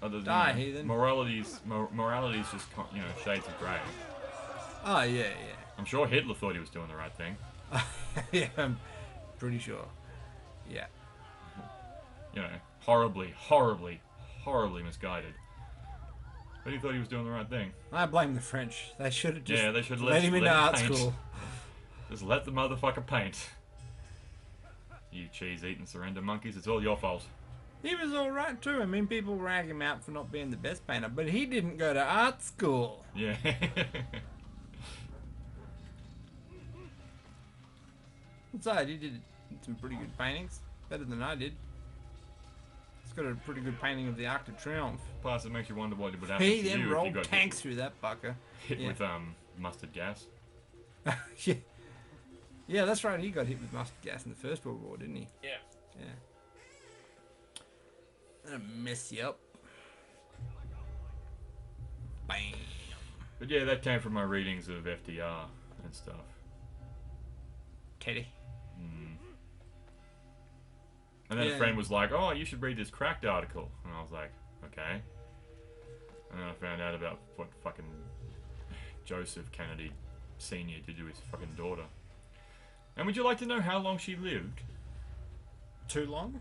[SPEAKER 2] Others,
[SPEAKER 1] Die, heathen.
[SPEAKER 2] Morality's just, shades of grey.
[SPEAKER 1] Oh, yeah,
[SPEAKER 2] I'm sure Hitler thought he was doing the right thing.
[SPEAKER 1] yeah. Yeah, I'm pretty sure. Yeah.
[SPEAKER 2] Horribly, horribly, horribly misguided. But he thought he was doing the right thing.
[SPEAKER 1] I blame the French. They should have just
[SPEAKER 2] They should
[SPEAKER 1] let him into art
[SPEAKER 2] paint.
[SPEAKER 1] school.
[SPEAKER 2] Just let the motherfucker paint. You cheese-eating surrender monkeys, it's all your fault.
[SPEAKER 1] He was alright too. I mean, people rag him out for not being the best painter, but he didn't go to art school.
[SPEAKER 2] Yeah.
[SPEAKER 1] Besides, he did some pretty good paintings. Better than I did. He's got a pretty good painting of the Arc de Triomphe.
[SPEAKER 2] Plus, it makes you wonder what would happen
[SPEAKER 1] He
[SPEAKER 2] to
[SPEAKER 1] then
[SPEAKER 2] you if you
[SPEAKER 1] rolled
[SPEAKER 2] got
[SPEAKER 1] tanks through that fucker.
[SPEAKER 2] hit
[SPEAKER 1] Yeah.
[SPEAKER 2] with mustard gas.
[SPEAKER 1] Yeah. Yeah, that's right. He got hit with mustard gas in the First World War, didn't he?
[SPEAKER 2] Yeah.
[SPEAKER 1] Yeah. That'll mess you up. Bam.
[SPEAKER 2] But yeah, that came from my readings of FDR and stuff.
[SPEAKER 1] Teddy.
[SPEAKER 2] And then
[SPEAKER 1] Yeah.
[SPEAKER 2] a friend was like, "Oh, you should read this Cracked article," and I was like, "Okay." And then I found out about what fucking Joseph Kennedy Sr. did to his fucking daughter. And would you like to know how long she lived?
[SPEAKER 1] Too long?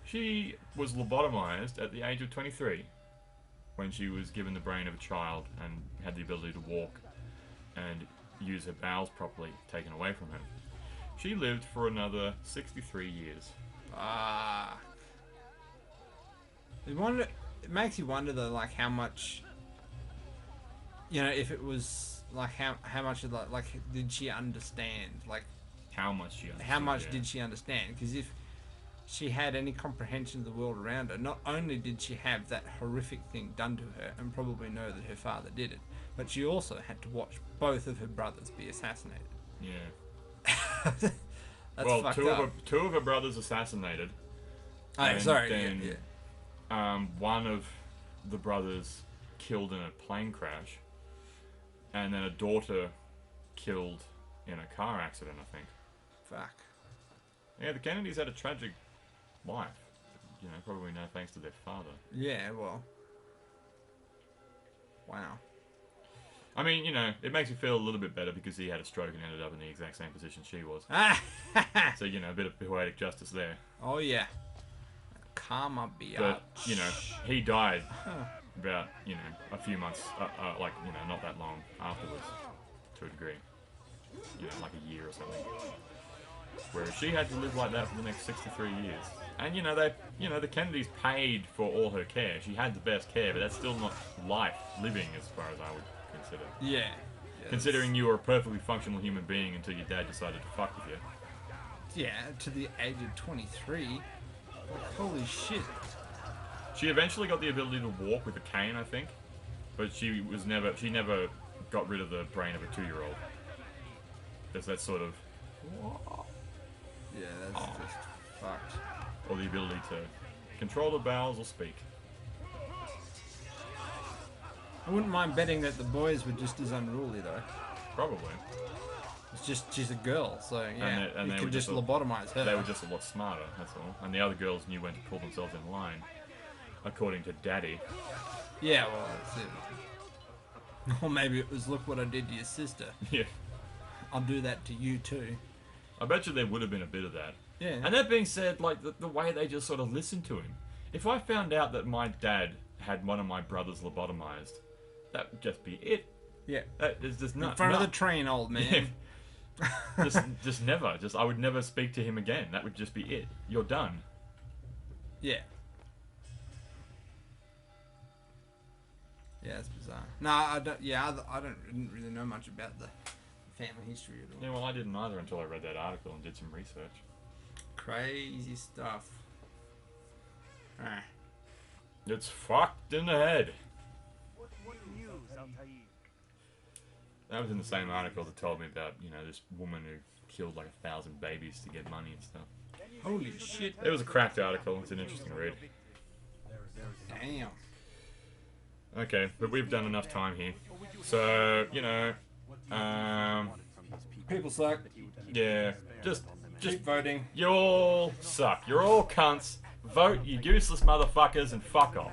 [SPEAKER 2] She was lobotomized at the age of 23 when she was given the brain of a child and had the ability to walk and use her bowels properly taken away from her. She lived for another 63 years.
[SPEAKER 1] Ah. It makes you wonder though, like how much, if it was like how much of like did she understand? Like
[SPEAKER 2] How much she understood,
[SPEAKER 1] how much
[SPEAKER 2] yeah.
[SPEAKER 1] did she understand? Because if she had any comprehension of the world around her, not only did she have that horrific thing done to her and probably know that her father did it, but she also had to watch both of her brothers be assassinated.
[SPEAKER 2] Yeah.
[SPEAKER 1] That's
[SPEAKER 2] Well,
[SPEAKER 1] fucked
[SPEAKER 2] two
[SPEAKER 1] up.
[SPEAKER 2] of her brothers assassinated.
[SPEAKER 1] Oh,
[SPEAKER 2] and
[SPEAKER 1] sorry.
[SPEAKER 2] then,
[SPEAKER 1] yeah.
[SPEAKER 2] One of the brothers killed in a plane crash, and then a daughter killed in a car accident, I think.
[SPEAKER 1] Fuck.
[SPEAKER 2] Yeah, the Kennedys had a tragic life. Probably no thanks to their father.
[SPEAKER 1] Yeah, well. Wow.
[SPEAKER 2] I mean, it makes you feel a little bit better because he had a stroke and ended up in the exact same position she was. So, a bit of poetic justice there.
[SPEAKER 1] Oh, yeah. Karma be
[SPEAKER 2] But, he died about, a few months, not that long afterwards, to a degree. Like a year or something. Whereas she had to live like that for the next 63 years. And, the Kennedys paid for all her care. She had the best care, but that's still not life living as far as I would consider.
[SPEAKER 1] Yeah.
[SPEAKER 2] Considering you were a perfectly functional human being until your dad decided to fuck with you.
[SPEAKER 1] Yeah, to the age of 23. Like, holy shit.
[SPEAKER 2] She eventually got the ability to walk with a cane, I think. But she never got rid of the brain of a 2-year-old. That's sort of...
[SPEAKER 1] Yeah, that's just fucked.
[SPEAKER 2] Or the ability to control the bowels or speak.
[SPEAKER 1] I wouldn't mind betting that the boys were just as unruly, though.
[SPEAKER 2] Probably.
[SPEAKER 1] It's just, she's a girl, so yeah,
[SPEAKER 2] and
[SPEAKER 1] you
[SPEAKER 2] they
[SPEAKER 1] could
[SPEAKER 2] were
[SPEAKER 1] just
[SPEAKER 2] just a-
[SPEAKER 1] lobotomize her.
[SPEAKER 2] They were just a lot smarter, that's all. And the other girls knew when to pull themselves in line. According to Daddy.
[SPEAKER 1] Yeah, well, that's it. Or maybe it was, look what I did to your sister.
[SPEAKER 2] Yeah.
[SPEAKER 1] I'll do that to you, too.
[SPEAKER 2] I bet you there would have been a bit of that.
[SPEAKER 1] Yeah.
[SPEAKER 2] And that being said, like, the way they just sort of listened to him. If I found out that my dad had one of my brothers lobotomized, that would just be it.
[SPEAKER 1] Yeah.
[SPEAKER 2] That is just
[SPEAKER 1] In
[SPEAKER 2] not...
[SPEAKER 1] front of the train, old man.
[SPEAKER 2] just never. I would never speak to him again. That would just be it. You're done.
[SPEAKER 1] Yeah. Yeah, it's bizarre. No, I don't. Yeah, didn't really know much about the family history at all.
[SPEAKER 2] Yeah, well, I didn't either until I read that article and did some research.
[SPEAKER 1] Crazy stuff. Ah.
[SPEAKER 2] It's fucked in the head.
[SPEAKER 5] What news, Altair?
[SPEAKER 2] That was in the same article that told me about, this woman who killed like 1,000 babies to get money and stuff.
[SPEAKER 1] Holy shit.
[SPEAKER 2] It was a cracked article. It's an interesting read.
[SPEAKER 1] Damn.
[SPEAKER 2] Okay, but we've done enough time here. So, you know,
[SPEAKER 1] People suck.
[SPEAKER 2] yeah, just
[SPEAKER 1] Keep voting.
[SPEAKER 2] you all suck. You're all cunts. Vote, you useless motherfuckers, and fuck off.